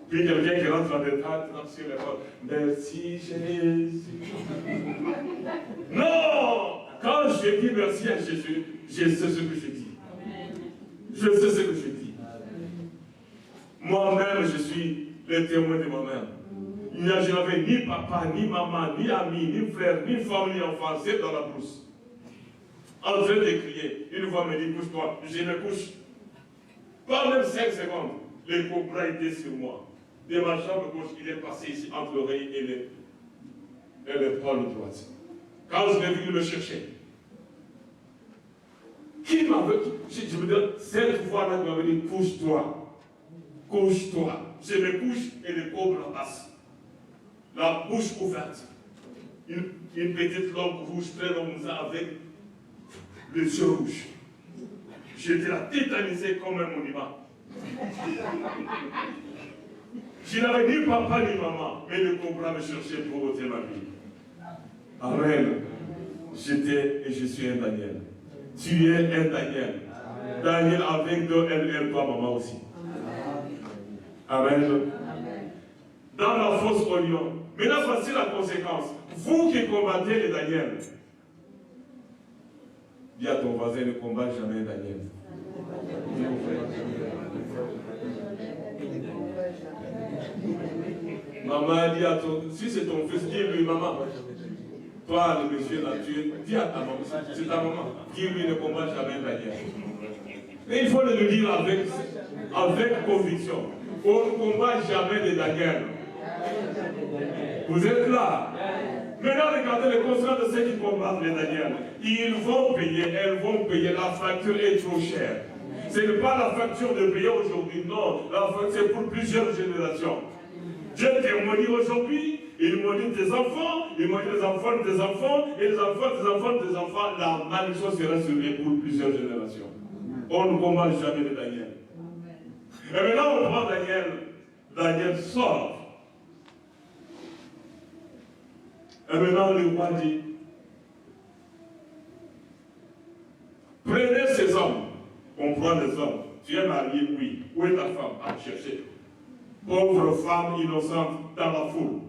Puis quelqu'un qui rentre dans les trains, sur les portes. Merci Jésus. Non! Quand je dis merci à Jésus, je sais ce que je dis. Je sais ce que je dis. Moi-même, je suis le témoin de moi-même. Je n'avais ni papa, ni maman, ni ami, ni frère, ni femme, ni enfant. C'est dans la brousse. En train de crier. Une fois, me dit, couche-toi. Je me couche. Pas même 5 secondes. Le cobra était sur moi. De ma jambe gauche, il est passé ici entre l'oreille et l'épaule droite. Quand je l'ai vu, il me cherchait. Qui m'avait dit, je me dis, cette fois-là, il m'avait dit, couche-toi. Couche-toi. Je me couche et le cobra passe. La bouche ouverte. Une petite langue rouge, très longue, avec les yeux rouges. J'étais là tétanisé comme un monument. Je n'avais ni papa ni maman, mais le cobra me cherchait pour ôter ma vie. Amen. J'étais et je suis un Daniel. Tu es un Daniel. Amen. Daniel avec 2 L, toi, maman aussi. Amen. Amen. Dans la fosse au lion. Maintenant, voici la conséquence. Vous qui combattez les Daniel, dis à ton voisin, ne combat jamais Daniel. Maman a dit à toi, si c'est ton fils, dis-lui, maman. Toi, le monsieur là, dis à ta maman, c'est ta maman. Dis-lui, ne combat jamais Daniel. Et il faut le dire avec conviction. On ne combat jamais de Daniel. Vous êtes là. Maintenant, regardez les conséquences de ceux qui combattent les Daniel. Ils vont payer, elles vont payer. La facture est trop chère. Ce n'est pas la facture de payer aujourd'hui, non. La facture, c'est pour plusieurs générations. Dieu te maudit aujourd'hui, il maudit tes enfants, il maudit les enfants de tes enfants, et les enfants des enfants de tes enfants. La malédiction sera sur eux pour plusieurs générations. On ne combat jamais de Daniel. Et maintenant, on prend Daniel. Daniel sort. Et maintenant, le roi dit, prenez ces hommes. On prend les hommes. Tu es marié, oui. Où est ta femme? À chercher. Pauvre femme innocente dans la foule.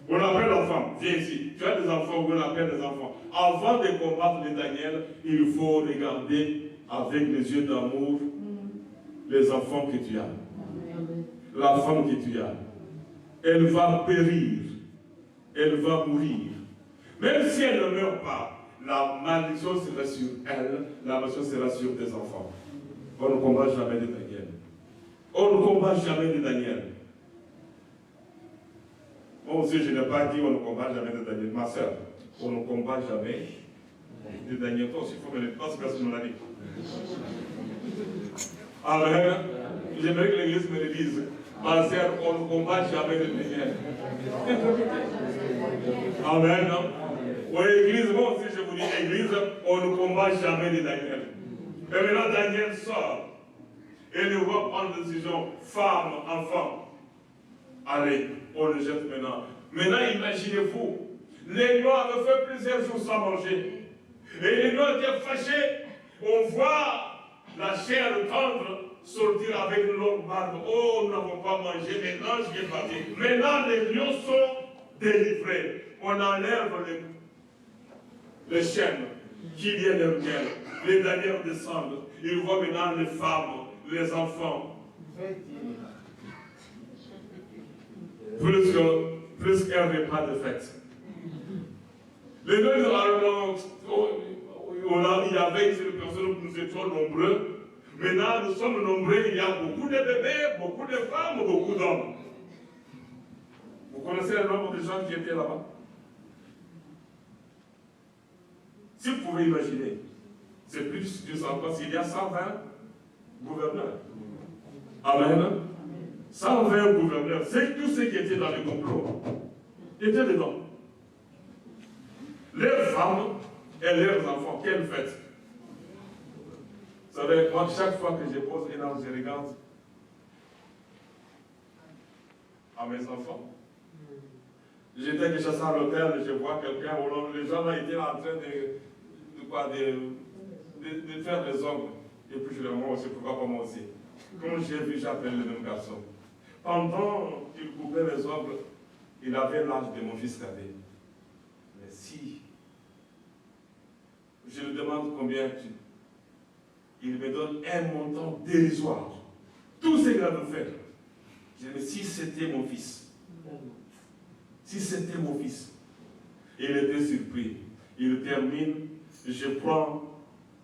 On appelle la femme, viens ici. Tu as des enfants, on appelle les enfants. Avant de combattre les Daniel, il faut regarder avec les yeux d'amour les enfants que tu as. La femme que tu as. Elle va périr. Elle va mourir. Même si elle ne meurt pas, la malédiction sera sur elle, la malédiction sera sur tes enfants. On ne combat jamais de Daniel. On ne combat jamais de Daniel. Moi aussi, je n'ai pas dit on ne combat jamais de Daniel. Ma soeur, on ne combat jamais de Daniel. Toi aussi, il faut me le dire, parce que personne ne l'a dit. Amen. J'aimerais que l'église me le dise. Ma soeur, on ne combat jamais de Daniel. Amen. Oui, église, moi aussi je vous dis, église, on ne combat jamais de Daniel. Et maintenant, Daniel sort. Et il va prendre une décision, femme, enfant. Allez, on le jette maintenant. Maintenant, imaginez-vous, les lions avaient fait plusieurs jours sans manger. Et les lions étaient fâchés. On voit la chair tendre sortir avec une longue barbe. Oh, nous n'avons pas mangé, maintenant je vais partir. Maintenant, les lions sont délivrés. On enlève les chaînes qui viennent derrière. Les Daniel descendent. Ils voient maintenant les femmes, les enfants. Plus qu'un repas de fête. Les deux, il y avait ici des personnes, nous étions nombreux. Maintenant, nous sommes nombreux, il y a beaucoup de bébés, beaucoup de femmes, beaucoup d'hommes. Vous connaissez le nombre de gens qui étaient là-bas? Si vous pouvez imaginer, c'est plus de 100 parce qu'il y a 120 gouverneurs. Amen. 120 gouverneurs, c'est tous ceux qui étaient dans le complot. Étaient dedans. Leurs femmes et leurs enfants, quelle fête! Vous savez, moi, chaque fois que je pose une arme, je regarde à mes enfants. J'étais que chassant à l'hôtel, je vois quelqu'un, les gens là étaient en train de faire des ongles. Et puis je leur dis, moi aussi, pourquoi pas moi aussi? Quand j'ai vu, j'ai appelé le même garçon. Pendant qu'il coupait les ongles, il avait l'âge de mon fils cadet. Mais si, je lui demande combien il me donne un montant dérisoire. Tout ce qu'il a fait. Je me dis, si c'était mon fils, si c'était mon fils, il était surpris. Il termine, je prends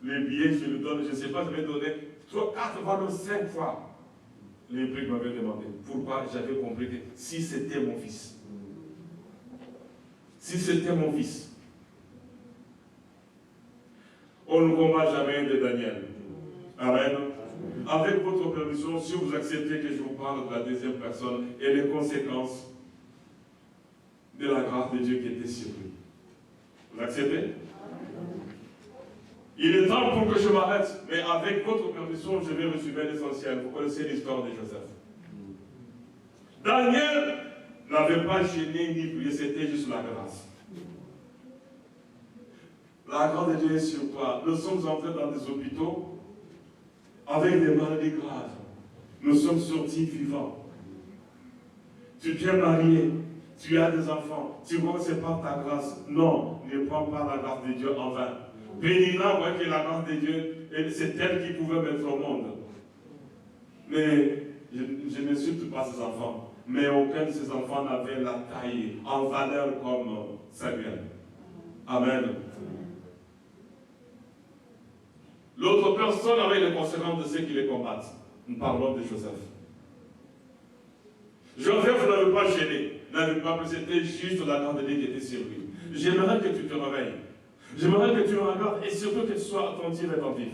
les billets, je lui donne, je ne sais pas, je vais donner 4 fois, 5 fois les prix qu'il m'avait demandé. Pourquoi? J'avais compris que si c'était mon fils, si c'était mon fils, on ne combat jamais de Daniel. Amen. Avec votre permission, si vous acceptez que je vous parle de la deuxième personne et les conséquences de la grâce de Dieu qui était sur lui. Vous acceptez? Il est temps pour que je m'arrête, mais avec votre permission, je vais résumer l'essentiel. Vous connaissez l'histoire de Joseph. Daniel n'avait pas gêné ni prié, c'était juste la grâce. La grâce de Dieu est sur toi. Nous sommes entrés dans des hôpitaux avec des maladies graves. Nous sommes sortis vivants. Tu t'es marié, tu as des enfants, tu vois que ce n'est pas ta grâce. Non, ne prends pas la grâce de Dieu en vain. Pénina voyait que la grâce de Dieu, c'est elle qui pouvait mettre au monde. Mais je n'insulte pas ses enfants. mais aucun de ses enfants n'avait la taille en valeur comme Samuel. Amen. L'autre personne avait les conséquences de ceux qui les combattent. Nous parlons de Joseph. Joseph n'avait pas gêné, n'avait pas pris, c'était juste la grande idée qui était sur lui. J'aimerais que tu te réveilles. J'aimerais que tu me regardes et surtout que tu sois attentif et attentif.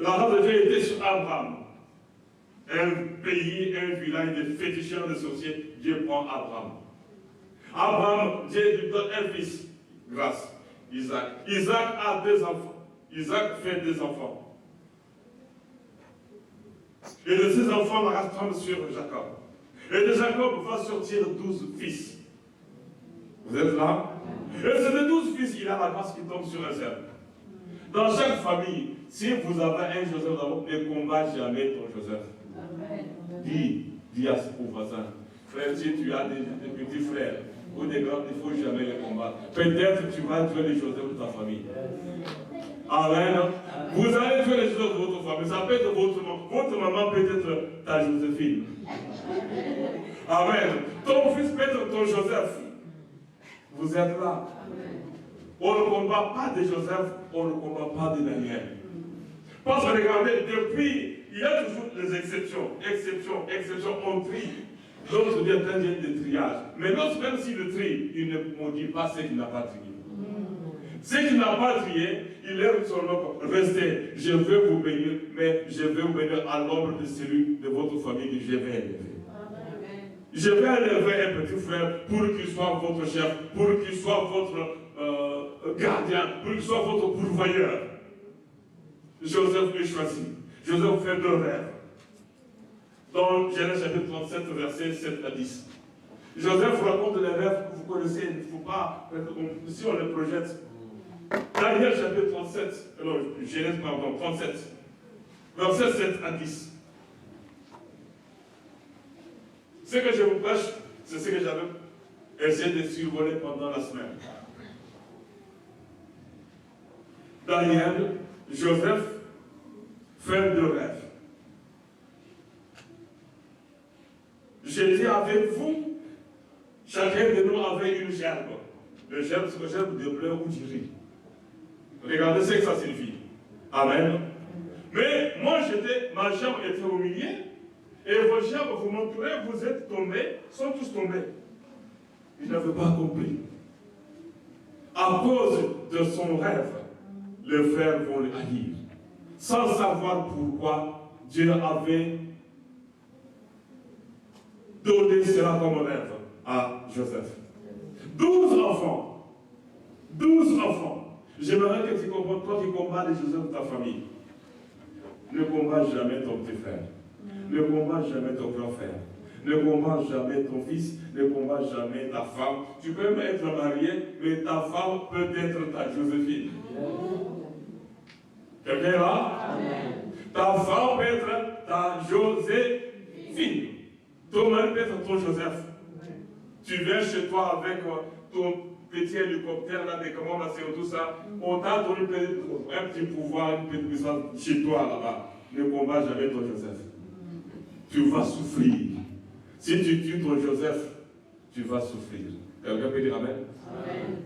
La grande idée était sur Abraham. Un pays, un village de féticheurs de sorciers, Dieu prend Abraham. Abraham, Dieu lui donne un fils, grâce, Isaac. Isaac a 2 enfants. Isaac fait 2 enfants. Et de ces enfants, la race tombe sur Jacob. Et de Jacob va sortir 12 fils. Vous êtes là? Et c'est de 12 fils, il a la grâce qui tombe sur un seul. Dans chaque famille, si vous avez un Joseph d'abord, ne combat jamais ton Joseph. Dis à ce voisin, frère, si tu as des petits frères ou des grands, il ne faut jamais les combattre. Peut-être tu vas tuer les Joseph de ta famille. Amen. Vous allez tuer les Joseph de votre famille. Ça peut être votre maman, peut être ta Joséphine. Amen. Ton fils peut être ton Joseph. Vous êtes là. On ne combat pas de Joseph, on ne combat pas de Daniel. Parce que regardez, depuis, il y a toujours des exceptions. Exceptions, on trie. L'autre dit un de triage. Mais l'autre, même s'il le trie, il ne maudit pas ce qu'il n'a pas trié. Ce qu'il n'a pas trié, il est seulement resté. Je veux vous bénir, mais je veux vous bénir à l'ombre de celui de votre famille que je vais élever. Je vais élever un petit frère pour qu'il soit votre chef, pour qu'il soit votre gardien, pour qu'il soit votre pourvoyeur. Joseph est choisi. Joseph fait 2 rêves. Dans Genèse chapitre 37, versets 7 à 10. Joseph raconte les rêves que vous connaissez. Il ne faut pas, si on les projette. Daniel chapitre 37, Genèse 37, versets 7 à 10. Ce que je vous prêche, c'est ce que j'avais essayé de survoler pendant la semaine. Daniel, Joseph, fait 2 rêves. J'ai dit avec vous, chacun de nous avait une gerbe. Le gerbe, c'est une gerbe de blé ou du riz. Regardez ce que ça signifie. Amen. Mais moi, ma gerbe était au milieu, et vos gerbes, vous m'entourez, vous êtes tombés, sont tous tombés. Il n'avait pas compris. À cause de son rêve, les frères vont le haïr. Sans savoir pourquoi Dieu avait donné cela comme rêve à Joseph. 12 enfants. 12 enfants. J'aimerais que tu comprennes, toi qui combats les Joseph de ta famille, ne combats jamais ton petit frère. Ne combats jamais ton grand frère. Ne combats jamais ton fils. Ne combats jamais ta femme. Tu peux même être marié, mais ta femme peut être ta Joséphine. Quelqu'un est là? Amen. Ta femme peut être ta Joséphine. Ton mari peut être ton Joseph. Tu viens chez toi avec ton petit hélicoptère, là, des commandes, c'est tout ça. On t'a donné un petit pouvoir, une petite puissance chez toi là-bas. Ne combats jamais ton Joseph. Tu vas souffrir. Si tu tues ton Joseph, tu vas souffrir. Quelqu'un peut dire Amen? Amen.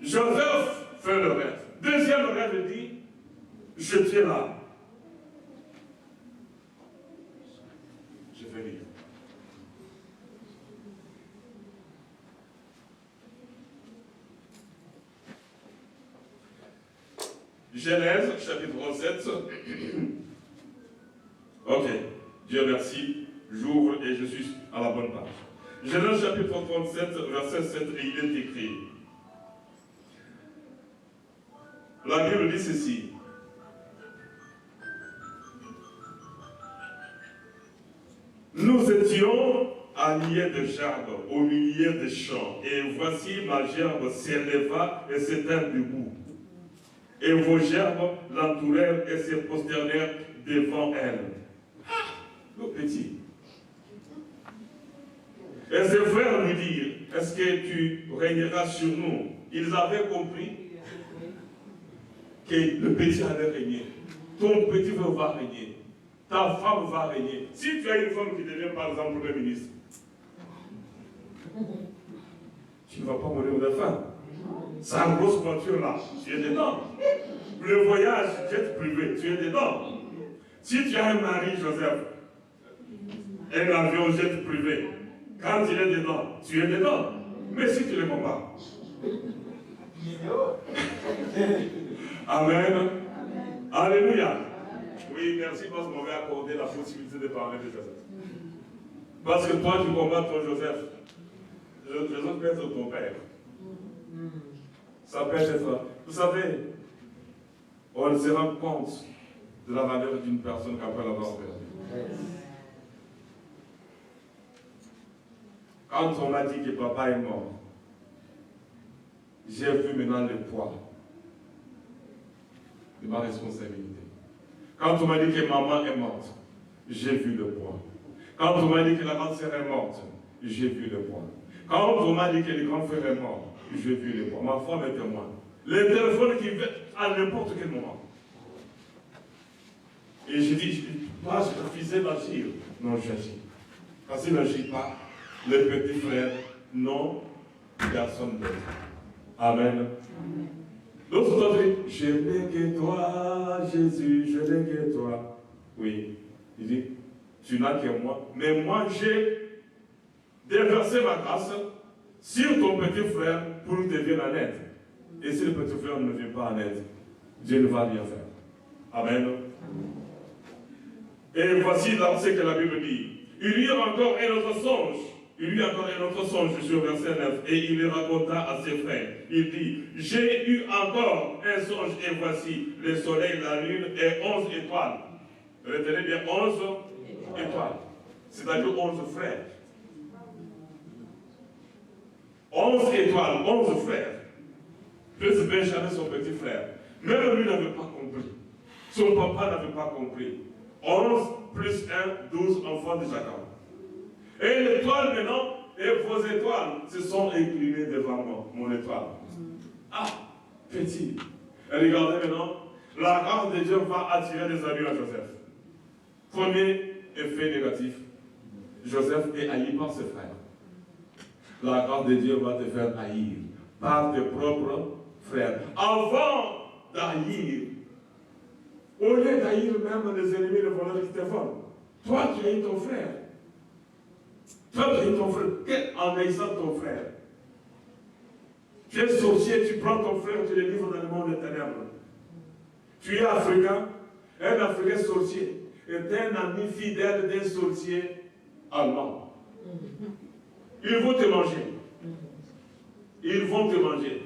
Joseph fait le rêve. Deuxième rêve dit, je tiens là. Je vais lire. Genèse, chapitre 7. Ok, Dieu merci. J'ouvre et je suis à la bonne page. Genèse, chapitre 37, verset 7, et il est écrit. La Bible dit ceci. Nous étions alliés de gerbes au milieu des champs, et voici ma gerbe s'éleva et s'éteint debout. Et vos gerbes l'entourèrent et se prosternèrent devant elle. Le petit. Et ses frères lui dirent, est-ce que tu régneras sur nous? Ils avaient compris que le petit allait régner. Ton petit frère va régner. ta femme va régner. Si tu as une femme qui devient par exemple Premier ministre, tu ne vas pas mourir de faim. C'est une grosse voiture là, tu es dedans. Le voyage, jet privé, tu es dedans. Si tu as un mari, Joseph, un avion jet privé, quand il est dedans, tu es dedans. Mais si tu ne le comprends pas. Amen. Alléluia. Oui, merci parce qu'on m'avait accordé la possibilité de parler de Joseph. Parce que toi, tu combats ton Joseph. Joseph peut être ton père. Ça peut être. Vous savez, on se rend compte de la valeur d'une personne qu'après l'avoir perdue. Quand on m'a dit que papa est mort, j'ai vu maintenant le poids de ma responsabilité. Quand on m'a dit que maman est morte, j'ai vu le poids. Quand on m'a dit que la grande sœur est morte, j'ai vu le poids. Quand on m'a dit que le grand frère est mort, j'ai vu le poids. Ma femme est témoin. Les téléphones qui viennent à n'importe quel moment. Et j'ai dit, moi je refusais d'agir. Non, j'agis. Quand il n'agit pas, les petits frères, non, personne d'autre. Amen. L'autre a dit, je n'ai que toi, Jésus, je n'ai que toi. Oui. Il dit, tu n'as que moi. Mais moi, j'ai déversé ma grâce sur ton petit frère pour te venir en aide. Et si le petit frère ne vient pas en aide, Dieu ne va rien faire. Amen. Et voici dans ce que la Bible dit. Il y a encore un autre songe. Il y a encore un autre songe sur verset 9. Et il le raconta à ses frères. Il dit, j'ai eu encore un songe et voici le soleil, la lune et 11 étoiles. Retenez bien 11 étoiles. C'est-à-dire 11 frères. 11 étoiles, 11 frères. Plus Benjamin, son petit frère. Même lui n'avait pas compris. Son papa n'avait pas compris. 11 plus 1, 12 enfants de Jacob. Et l'étoile maintenant, et vos étoiles se sont inclinées devant moi, mon étoile. Ah, petit. Et regardez maintenant, la grâce de Dieu va attirer des amis à Joseph. Premier effet négatif, Joseph est haï par ses frères. La grâce de Dieu va te faire haïr par tes propres frères. Avant d'haïr, au lieu d'haïr même les ennemis, les voleurs qui te volent, toi tu haïs ton frère. Toi tu haïs ton frère. En haïssant ton frère, tu es sorcier, tu prends ton frère, tu le livres dans le monde des ténèbres. Tu es africain, un Africain sorcier est un ami fidèle d'un sorcier allemand. Ils vont te manger. Ils vont te manger.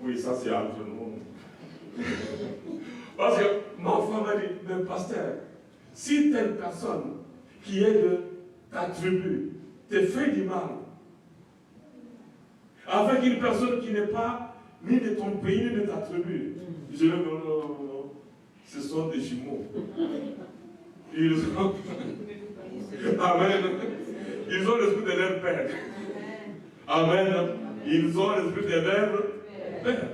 Oui, ça c'est entre nous. Parce que ma femme m'a dit, mais pasteur, si telle personne qui est de ta tribu te fait du mal, avec une personne qui n'est pas ni de ton pays ni de ta tribu, je dis non, ce sont des jumeaux. Ils ont... Amen. Ils ont l'esprit de leur père. Amen. Ils ont l'esprit de leur père.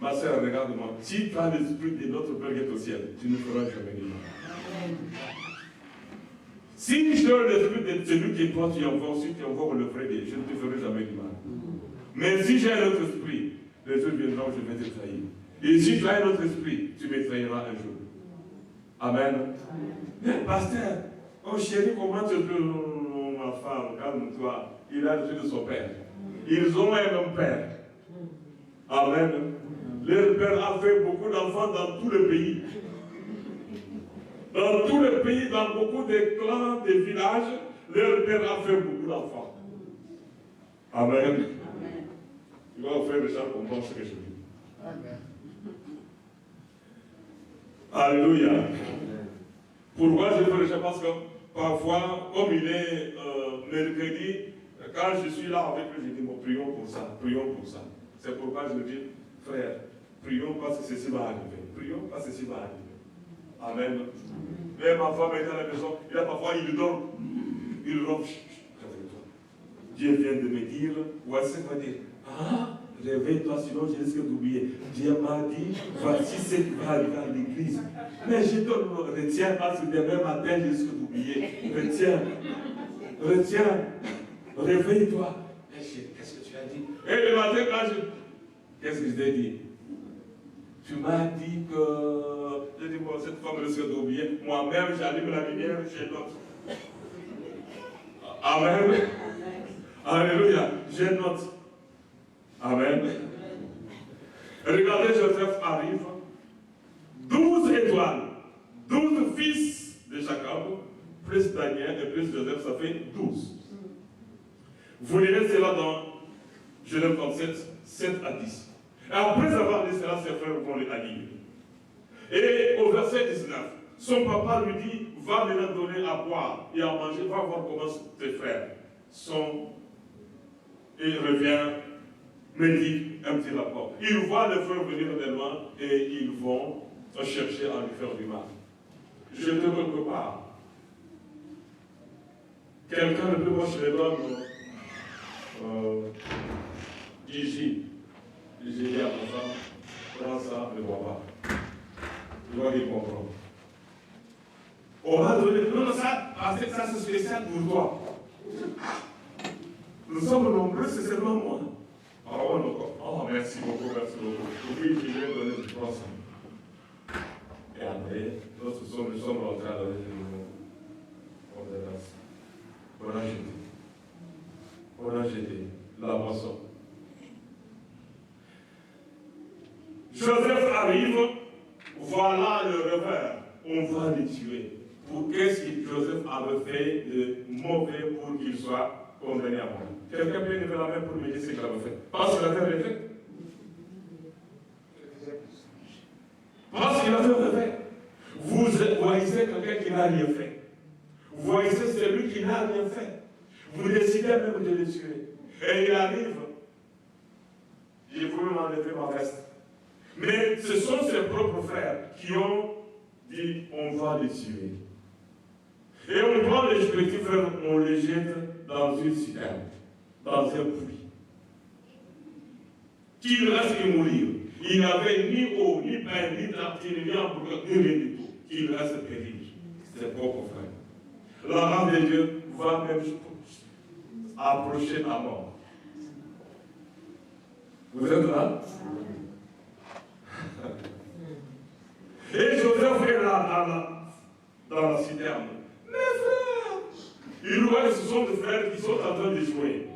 Ma soeur, regarde-moi. Si tu as l'esprit de notre Père qui est au ciel, tu ne feras jamais du mal. Si tu as l'esprit de celui qui est toi, tu envoies, si tu envoies le vrai Dieu, je ne te ferai jamais du mal. Mais si j'ai un autre esprit, les jours viendront, je vais te trahir. Et si tu as un autre esprit, tu me trahiras un jour. Amen. Mais pasteur, oh chérie, comment tu peux... ma femme, calme-toi. Il a le de son père. Ils ont un même père. Amen. Leur père a fait beaucoup d'enfants dans tout le pays. Dans tout le pays, dans beaucoup de clans, de villages, leur père a fait beaucoup d'enfants. Amen. Il va offrir le chant comprendre ce que je dis. Amen. Alléluia. Pourquoi je fais le chant? Parce que parfois, comme il est mercredi, quand je suis là avec lui, je dis, bon, prions pour ça, prions pour ça. C'est pourquoi je dis, frère, prions parce que ceci va arriver. Prions parce que ceci va arriver. Amen. Mais ma femme est à la maison, et là parfois il dort. Il dort. Dieu vient de me dire, voici ce qu'il va dire. Ah, réveille-toi, sinon je risque d'oublier. Dieu m'a dit, voici ce qui va arriver à l'église. Mais je te retiens parce que demain matin, je risque d'oublier. Retiens, réveille-toi. Qu'est-ce que tu as dit? Et le matin, quand qu'est-ce que je t'ai dit? Tu m'as dit que... J'ai dit, bon, cette femme risque d'oublier. Moi-même, j'allume la lumière, je note. Amen. Alléluia, je note. Amen. Regardez, Joseph arrive. 12 étoiles. 12 fils de Jacob, plus Daniel et plus Joseph, ça fait 12. Vous lirez cela dans Genèse 37, 7 à 10. Et après avoir dit cela, ses frères vont le haïr. Et au verset 19, son papa lui dit, va maintenant donner à boire et à manger, va voir comment tes frères sont. Et il revient, me dit un petit rapport. Il voit les frères venir de loin et ils vont chercher à lui faire du mal. Je te prépare. Quelqu'un de plus proche les donne Gigi. J'ai dit à mon femme, prends ça, ne bois pas. Je vois qu'il comprend. On va donner, non, ça, ça c'est spécial pour toi. Nous sommes nombreux, c'est seulement moi. Oh, merci beaucoup, merci beaucoup. Oui, je vais donner du prends ça. Et après, nous sommes rentrés à donner des mots. On a jeté la boisson. Joseph arrive, voilà le revers. On va le tuer. Pour qu'est-ce que Joseph avait fait de mauvais pour qu'il soit condamné à mort? Quelqu'un peut lever la main pour me dire ce qu'il avait fait? Parce qu'il avait rien fait. Parce qu'il avait rien fait. Vous voyez quelqu'un qui n'a rien fait. Vous voyez celui qui n'a rien fait. Vous décidez même de le tuer. Et il arrive. Il voulait m'enlever ma veste. Mais ce sont ses propres frères qui ont dit on va le tuer. Et on prend les petits frères, on les jette dans une citerne, dans un puits. Qu'il reste et mourir. Il n'avait ni eau, ni pain, ni tartine, ni hamburger, ni rien du tout. Qu'il reste périr. Ses propres frères. La main de Dieu va même approcher la mort. Vous êtes là? Et Joseph est là, dans la citerne. Mes frères! Il voit que ce sont des frères qui sont en train de jouer.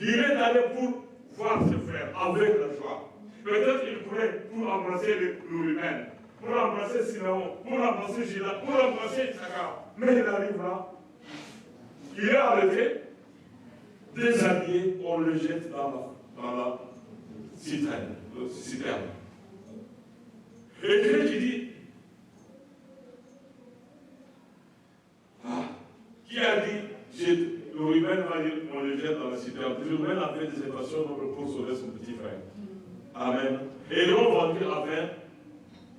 Il est allé pour voir ses frères avec la joie. Peut-être qu'il courait pour embrasser l'Urimène, pour embrasser Siméon, pour embrasser Gila, pour embrasser Issachar. Mais il arrive là. Il est arrêté, déshabillé, on le jette dans la citerne. Et Dieu qui dit, qui a dit, le Ruben va dire, on le jette dans la citerne. Le Ruben a fait des équations pour sauver son petit frère. Amen. Et ils ont vendu à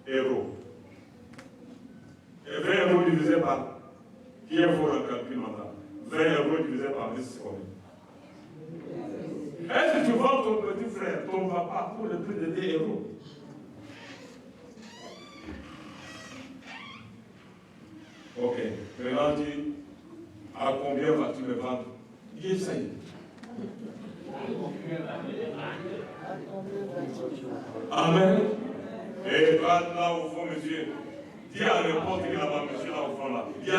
20 euros. Et 20 euros divisé par, qui est pour le calcul maintenant? 20 euros divisé par 10, c'est combien? Est-ce que tu vends ton petit frère, ton papa, pour le prix de 10 euros? Ok. Maintenant, dis, à combien vas-tu me vendre? Dis, essaye. Amen. Et va là au fond, monsieur. Dis à n'importe qui là-bas, monsieur, là au fond, là. Dis à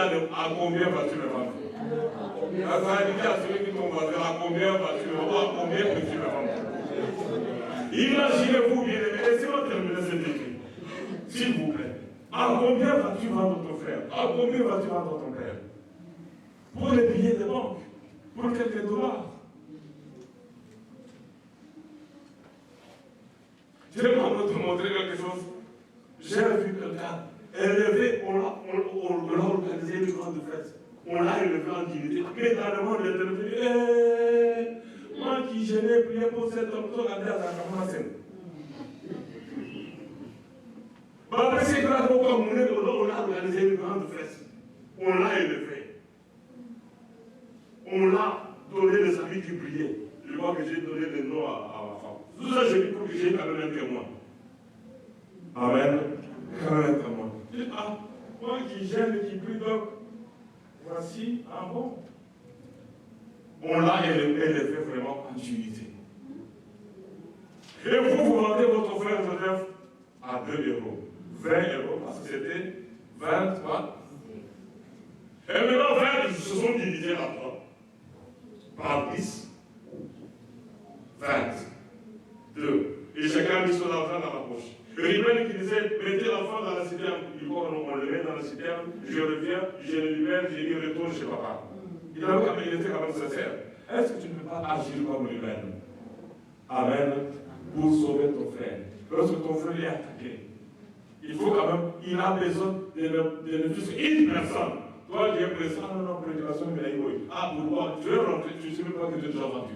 combien vas-tu me vendre? Dis à celui qui t'ont vendu, à combien vas-tu me vendre? À combien peux-tu me vendre? Imaginez-vous bien, laissez-moi terminer cet écrit. S'il vous plaît. À combien vas-tu vendre ton frère? À combien vas-tu vendre ton père? Pour les billets de banque, pour quelques dollars. Je vais te montrer quelque chose. J'ai vu quelqu'un élevé, on l'a organisé une grande fête. On l'a élevé en dignité. Mais dans le monde, il est élevé. Moi qui je n'ai prié pour cet homme, regardez à la caméra. Après ces grands comme on a organisé une grande fête. On l'a élevé. On l'a donné les amis qui brillaient. Je crois que j'ai donné le nom à ma femme. Tout ça, j'ai dit pour que j'ai quand même un témoin. Amen. Quand même un témoin. Je dis, ah, moi qui gêne et qui prie, donc, voici un bon. On l'a élevé vraiment en unité. Et vous vendez votre frère Joseph à 2 €. 20 € parce que c'était 23. Et maintenant, 20, ils se sont divisés là-bas. Par 10. 22. Et chacun a mis son argent dans la poche. Et Ruben qui disait, mettez l'enfant dans la citerne. On le met dans la citerne, je reviens, je le libère, je lui retourne chez papa. Il était quand même sincère. Est-ce que tu ne peux pas agir comme Ruben? Amen. Pour sauver ton frère. Lorsque ton frère est attaqué, il faut quand même, il a besoin de ne plus qu'une personne. Toi, tu es présent, ah non, prédication, mais ah, pourquoi? Tu veux rentrer, tu ne sais même pas que tu es déjà vendu.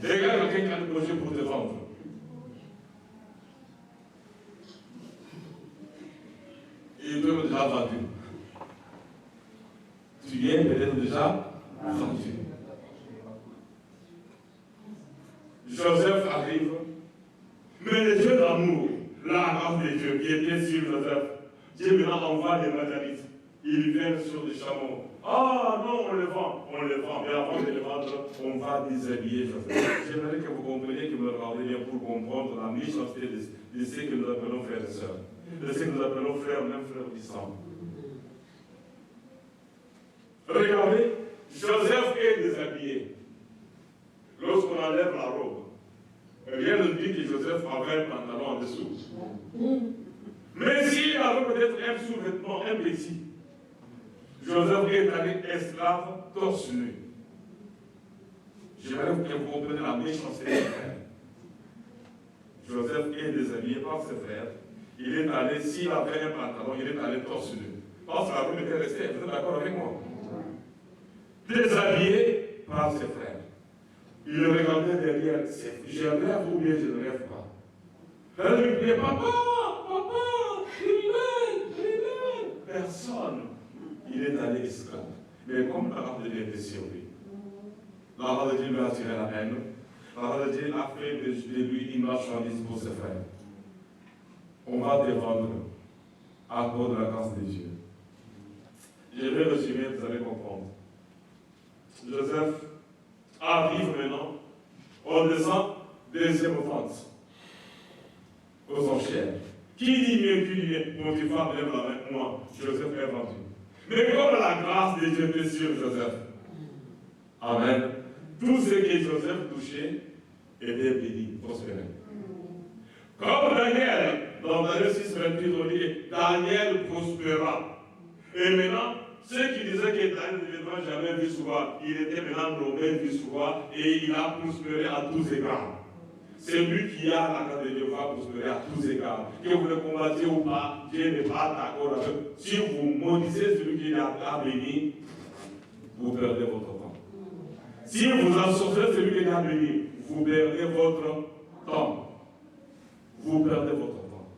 Regarde quelqu'un qui a le projet pour te vendre. Il peut déjà vendu. Tu es peut-être déjà vendu. Joseph arrive, mais le Dieu d'amour, la grâce de Dieu qui était sur Joseph, Dieu maintenant envoie des Marguerites. Ils viennent sur des chameaux. Ah non, on le vend, mais avant de le vendre, on va déshabiller Joseph. J'aimerais que vous compreniez, que vous me regardez bien pour comprendre la méchanceté de ce que nous appelons frères et sœurs, de ce que nous appelons frères, même frères du sang. Regardez, Joseph est déshabillé. Lorsqu'on enlève la robe, rien ne dit que Joseph avait un pantalon en dessous. Mais s'il avait peut-être un sous-vêtement, un petit, Joseph est allé esclave torse nu. J'aimerais que vous compreniez la méchanceté des frères. Joseph est déshabillé par ses frères. Il est allé, s'il avait un pantalon, il est allé torse nu. Parce que la robe était restée, vous êtes d'accord avec moi? Déshabillé par ses frères. Il le regardait derrière. Je rêve ou bien je ne rêve pas. Elle lui disait, papa, il personne. Il est allé esclave. Mais comme la parole de Dieu était sur lui, la parole de Dieu lui a tiré la haine. La parole de Dieu a fait de lui une marchandise pour ses frères. On va te vendre à cause de la grâce de Dieu. Je vais résumer, vous allez comprendre. Joseph arrive maintenant, on descend, deuxième vente aux enchères. Qui dit mieux? Potiphar lève la main, moi, Joseph est vendu. Mais comme la grâce de Dieu était sur Joseph, amen, tout ce que Joseph touchait était béni, prospéré. Comme Daniel, dans Daniel 6, 28, on dit, Daniel prospéra. Et maintenant, ceux qui disaient que Daniel ne devait jamais vice-roi, il était maintenant nommé vice-roi et il a prospéré à tous égards. C'est lui qui a la grâce de Dieu va prospérer à tous égards. Que vous le combattiez ou pas, Dieu n'est pas d'accord avec vous. Si vous maudissez celui qui a béni, vous perdez votre temps. Si vous ensorcez celui qui a béni, vous perdez votre temps. Vous perdez votre temps.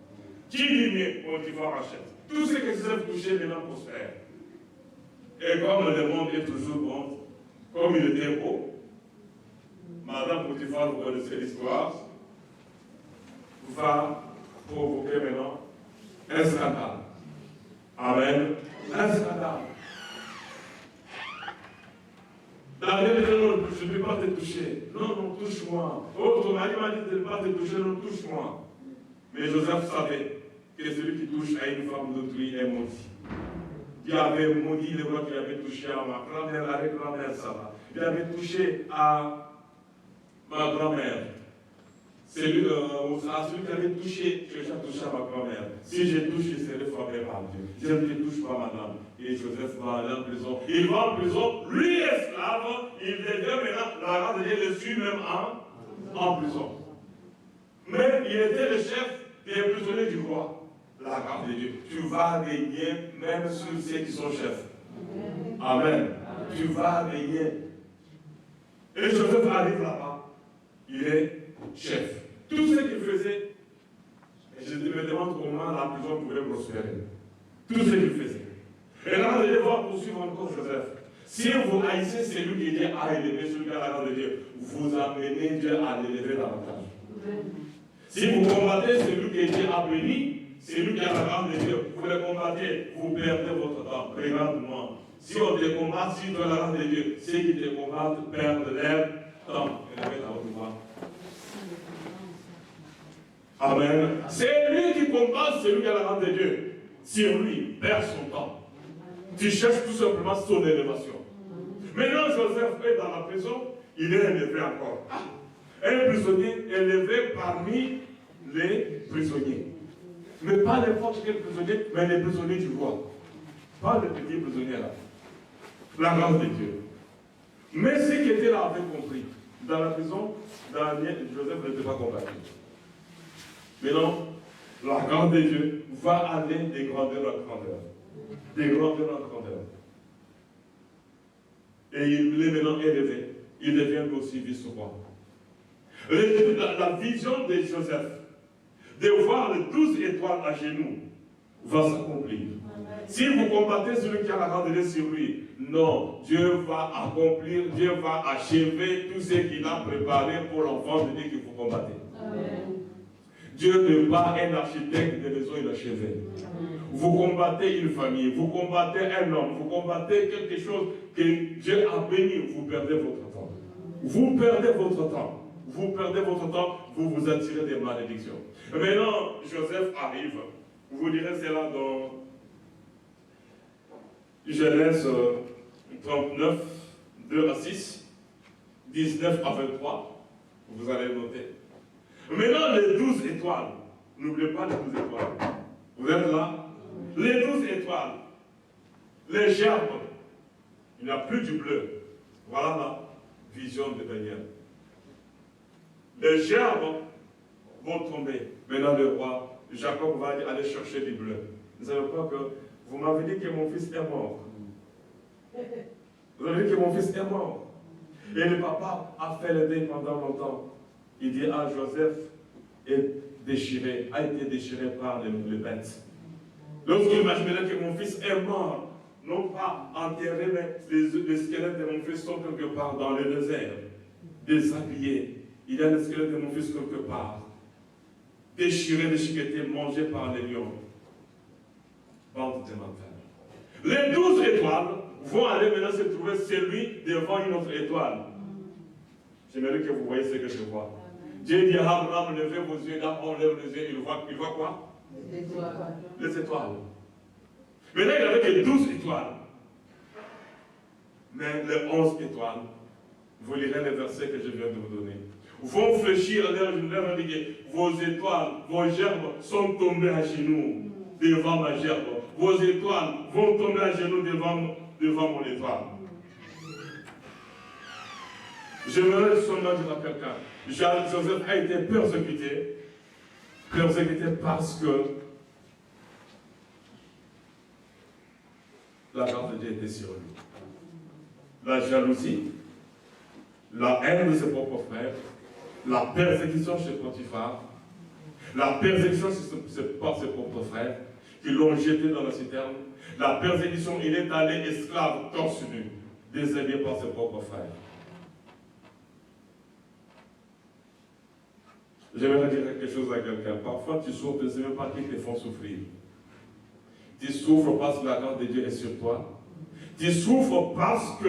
Qui dit mieux? Potiphar achète. Tout ce que vous avez touché maintenant prospère. Et comme le monde est toujours bon, comme il était beau, Madame Potiphar, vous connaissez l'histoire, va provoquer maintenant un scandale. Amen. Un scandale. Daniel dit non, je ne peux pas te toucher. Non, non, touche-moi. Oh, ton mari m'a dit de ne pas te toucher, non, touche-moi. Mais Joseph savait que celui qui touche à une femme d'autrui est maudit. Dieu avait maudit le roi qui avait touché à ma grand-mère, avec grand-mère Sarah. Il avait touché à ma grand-mère. Celui qui avait touché, je vais toucher à ma grand-mère. Si je touche, je serai frappé par Dieu. Je ne te touche pas, madame. Et Joseph va aller en prison. Il va en prison, lui esclave, il devient maintenant, la grâce de Dieu le suit même en prison. Mais il était le chef des prisonniers du roi. La grâce de Dieu. Tu vas régner même sur ceux qui sont chefs. Amen. Tu vas régner. Et Joseph arrive là-bas. Il est chef. Tout ce qu'il faisait, je me demande comment la prison pouvait prospérer. Tout ce qu'il faisait. Et là, je vais voir poursuivre encore Joseph. Si vous haïssez celui qui dit à élever celui qui a la grâce de Dieu, vous amenez Dieu à l'élever davantage. Si vous combattez celui qui dit à béni, celui qui a la grâce de Dieu, vous le combattez, vous perdez votre temps. Regarde-moi. Si on te combat, si tu as la grâce de Dieu, ceux qui te combattent perdent leur temps. Élevez ta haute voix. Amen. C'est lui qui combat celui qui a la grâce de Dieu. Sur lui, perd son temps. Tu cherches tout simplement son élévation. Maintenant, Joseph est dans la prison, il est élevé encore. Un prisonnier élevé parmi les prisonniers. Mais pas n'importe quel prisonnier, mais les prisonniers du roi. Pas le petit prisonnier là. La grâce de Dieu. Mais ceux qui étaient là avaient compris. Dans la prison, Joseph n'était pas combattu. Mais non, la grâce de Dieu va aller des grandeurs en grandeur. Des grandeurs en grandeur. Et il est maintenant élevé. Il devient aussi vice-roi. La vision de Joseph, de voir les 12 étoiles à genoux, va s'accomplir. Si vous combattez celui qui a la grâce de Dieu sur lui, non, Dieu va accomplir, Dieu va achever tout ce qu'il a préparé pour l'enfant de Dieu que vous combattez. Amen. Dieu n'est pas un architecte de maison inachevé. Vous combattez une famille, vous combattez un homme, vous combattez quelque chose que Dieu a béni, vous perdez votre temps. Vous perdez votre temps. Vous perdez votre temps, vous vous attirez des malédictions. Maintenant, Joseph arrive. Vous lirez cela dans Genèse 39, 2 à 6, 19 à 23. Vous allez noter. Maintenant, les 12 étoiles. N'oubliez pas les 12 étoiles. Vous êtes là? Les 12 étoiles. Les gerbes. Il n'y a plus du bleu. Voilà la vision de Daniel. Les gerbes vont tomber. Maintenant, le roi Jacob va aller chercher du bleu. Vous ne savez pas que vous m'avez dit que mon fils est mort. Vous avez dit que mon fils est mort. Et le papa a fait le deuil pendant longtemps. Il dit, ah, Joseph est déchiré, a été déchiré par les bêtes. Lorsqu'il imaginait que mon fils est mort, non pas enterré, mais les squelettes de mon fils sont quelque part dans le désert, déshabillés. Il y a le squelette de mon fils quelque part, déchiré, déchiqueté, mangé par les lions. Bande de menteurs. Les 12 étoiles vont aller maintenant se trouver celui devant une autre étoile. J'aimerais que vous voyez ce que je vois. Dieu dit à Abraham, levez vos yeux, là on lève les yeux, il voit quoi? Les étoiles. Les étoiles. Maintenant, il avait que 12 étoiles. Mais les 11 étoiles, vous lirez les versets que je viens de vous donner, vont fléchir leur indiquer, vos étoiles, vos gerbes sont tombées à genoux devant ma gerbe. Vos étoiles vont tomber à genoux devant mon étoile. J'aimerais seulement dire à quelqu'un, Joseph a été persécuté parce que la grâce de Dieu était sur lui. La jalousie, la haine de ses propres frères, la persécution chez Potiphar, la persécution par ses propres frères, qui l'ont jeté dans la citerne, la persécution, il est allé esclave, torse nu, déshabillé par ses propres frères. J'aimerais dire quelque chose à quelqu'un. Parfois, tu souffres, tu ne sais même pas qui te font souffrir. Tu souffres parce que la grâce de Dieu est sur toi. Tu souffres parce que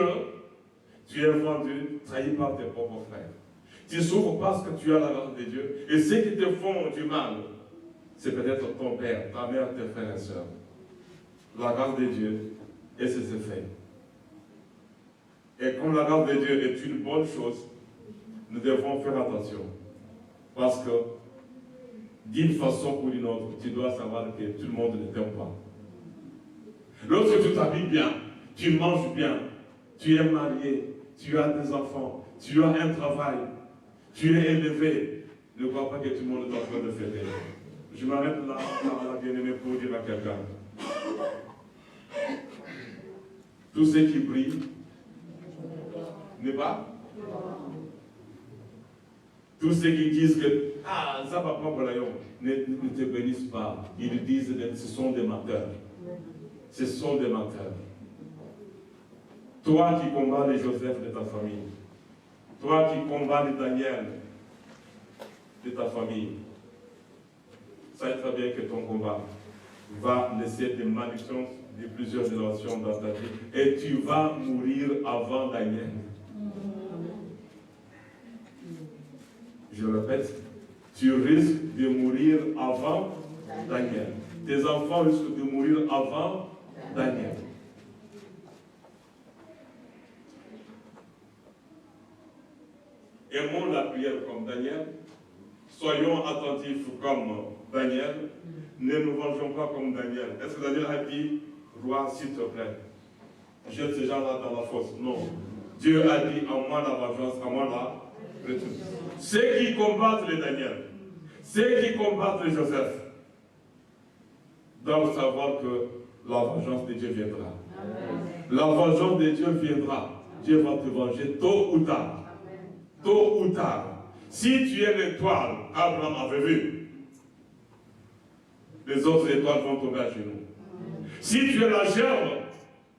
tu es vendu, trahi par tes propres frères. Tu souffres parce que tu as la grâce de Dieu. Et ceux qui te font du mal, c'est peut-être ton père, ta mère, tes frères et sœurs. La grâce de Dieu et ses effets. Et comme la grâce de Dieu est une bonne chose, nous devons faire attention. Parce que, d'une façon ou d'une autre, tu dois savoir que tout le monde ne t'aime pas. Lorsque tu t'habilles bien, tu manges bien, tu es marié, tu as des enfants, tu as un travail, tu es élevé, ne crois pas que tout le monde est en train de fêter. Je m'arrête là, la bien-aimée, pour dire à quelqu'un. Tous ceux qui brillent, n'est pas? Tous ceux qui disent que ah, ça va pas pour la ne te bénissent pas. Ils disent que ce sont des menteurs. Ce sont des menteurs. Toi qui combats les Joseph de ta famille. Toi qui combats les Daniel de ta famille. Sache très bien que ton combat va laisser des malédictions de plusieurs générations dans ta vie. Et tu vas mourir avant Daniel. Je répète, tu risques de mourir avant Daniel. Tes enfants risquent de mourir avant Daniel. Aimons la prière comme Daniel. Soyons attentifs comme Daniel. Ne nous vengeons pas comme Daniel. Est-ce que Daniel a dit, roi, s'il te plaît, jette ces gens-là dans la fosse? Non. Dieu a dit, à moi la vengeance, à moi la retour. Ceux qui combattent les Daniel, ceux qui combattent les Joseph, doivent savoir que la vengeance de Dieu viendra. Amen. La vengeance de Dieu viendra. Dieu va te venger tôt ou tard. Amen. Tôt ou tard. Si tu es l'étoile qu'Abraham avait vue, les autres étoiles vont tomber à genoux. Amen. Si tu es la gerbe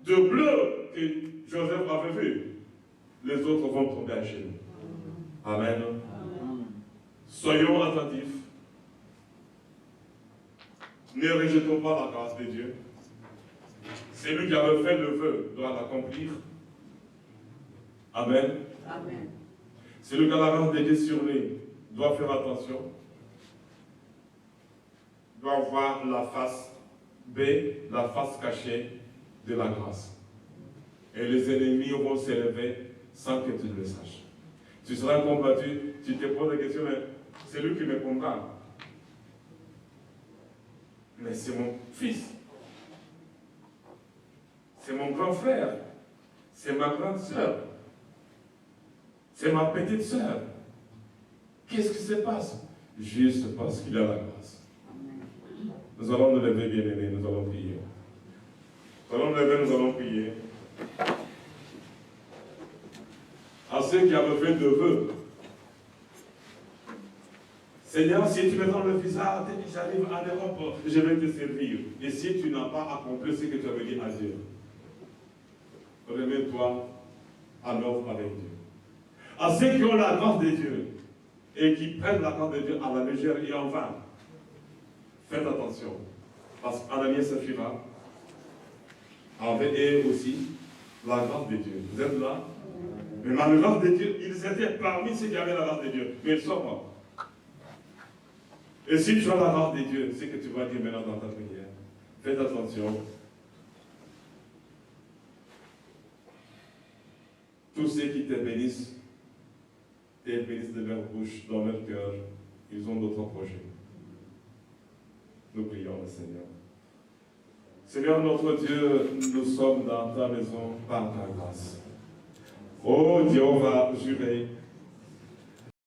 de bleu que Joseph avait vue, les autres vont tomber à genoux. Amen. Amen. Soyons attentifs. Ne rejetons pas la grâce de Dieu. Celui qui avait fait le vœu doit l'accomplir. Amen. Amen. Celui qui a la grâce de Dieu sur lui doit faire attention. Doit voir la face B, la face cachée de la grâce. Et les ennemis vont s'élever sans que tu le saches. Tu seras combattu, tu te poses la question, mais c'est lui qui me combat. Mais c'est mon fils. C'est mon grand frère. C'est ma grande sœur. C'est ma petite sœur. Qu'est-ce qui se passe? Juste parce qu'il a la grâce. Nous allons nous lever, bien-aimés, nous allons prier. Nous allons nous lever, nous allons prier. À ceux qui avaient fait de vœux, Seigneur, si tu me donnes le visa, j'arrive en Europe, je vais te servir. Et si tu n'as pas accompli ce que tu avais dit à Dieu, remets-toi alors avec Dieu. À ceux qui ont la grâce de Dieu et qui prennent la grâce de Dieu à la légère et en vain, faites attention. Parce qu'Ananias et Saphira avaient aussi la grâce de Dieu. Vous êtes là? Mais la grâce de Dieu, ils étaient parmi ceux qui avaient la grâce de Dieu. Mais ils sont morts. Et si tu as la grâce de Dieu, c'est que tu vas dire maintenant dans ta prière. Faites attention. Tous ceux qui te bénissent de leur bouche, dans leur cœur, ils ont d'autres projets. Nous prions le Seigneur. Seigneur notre Dieu, nous sommes dans ta maison par ta grâce. Oh Dieu, on va jurer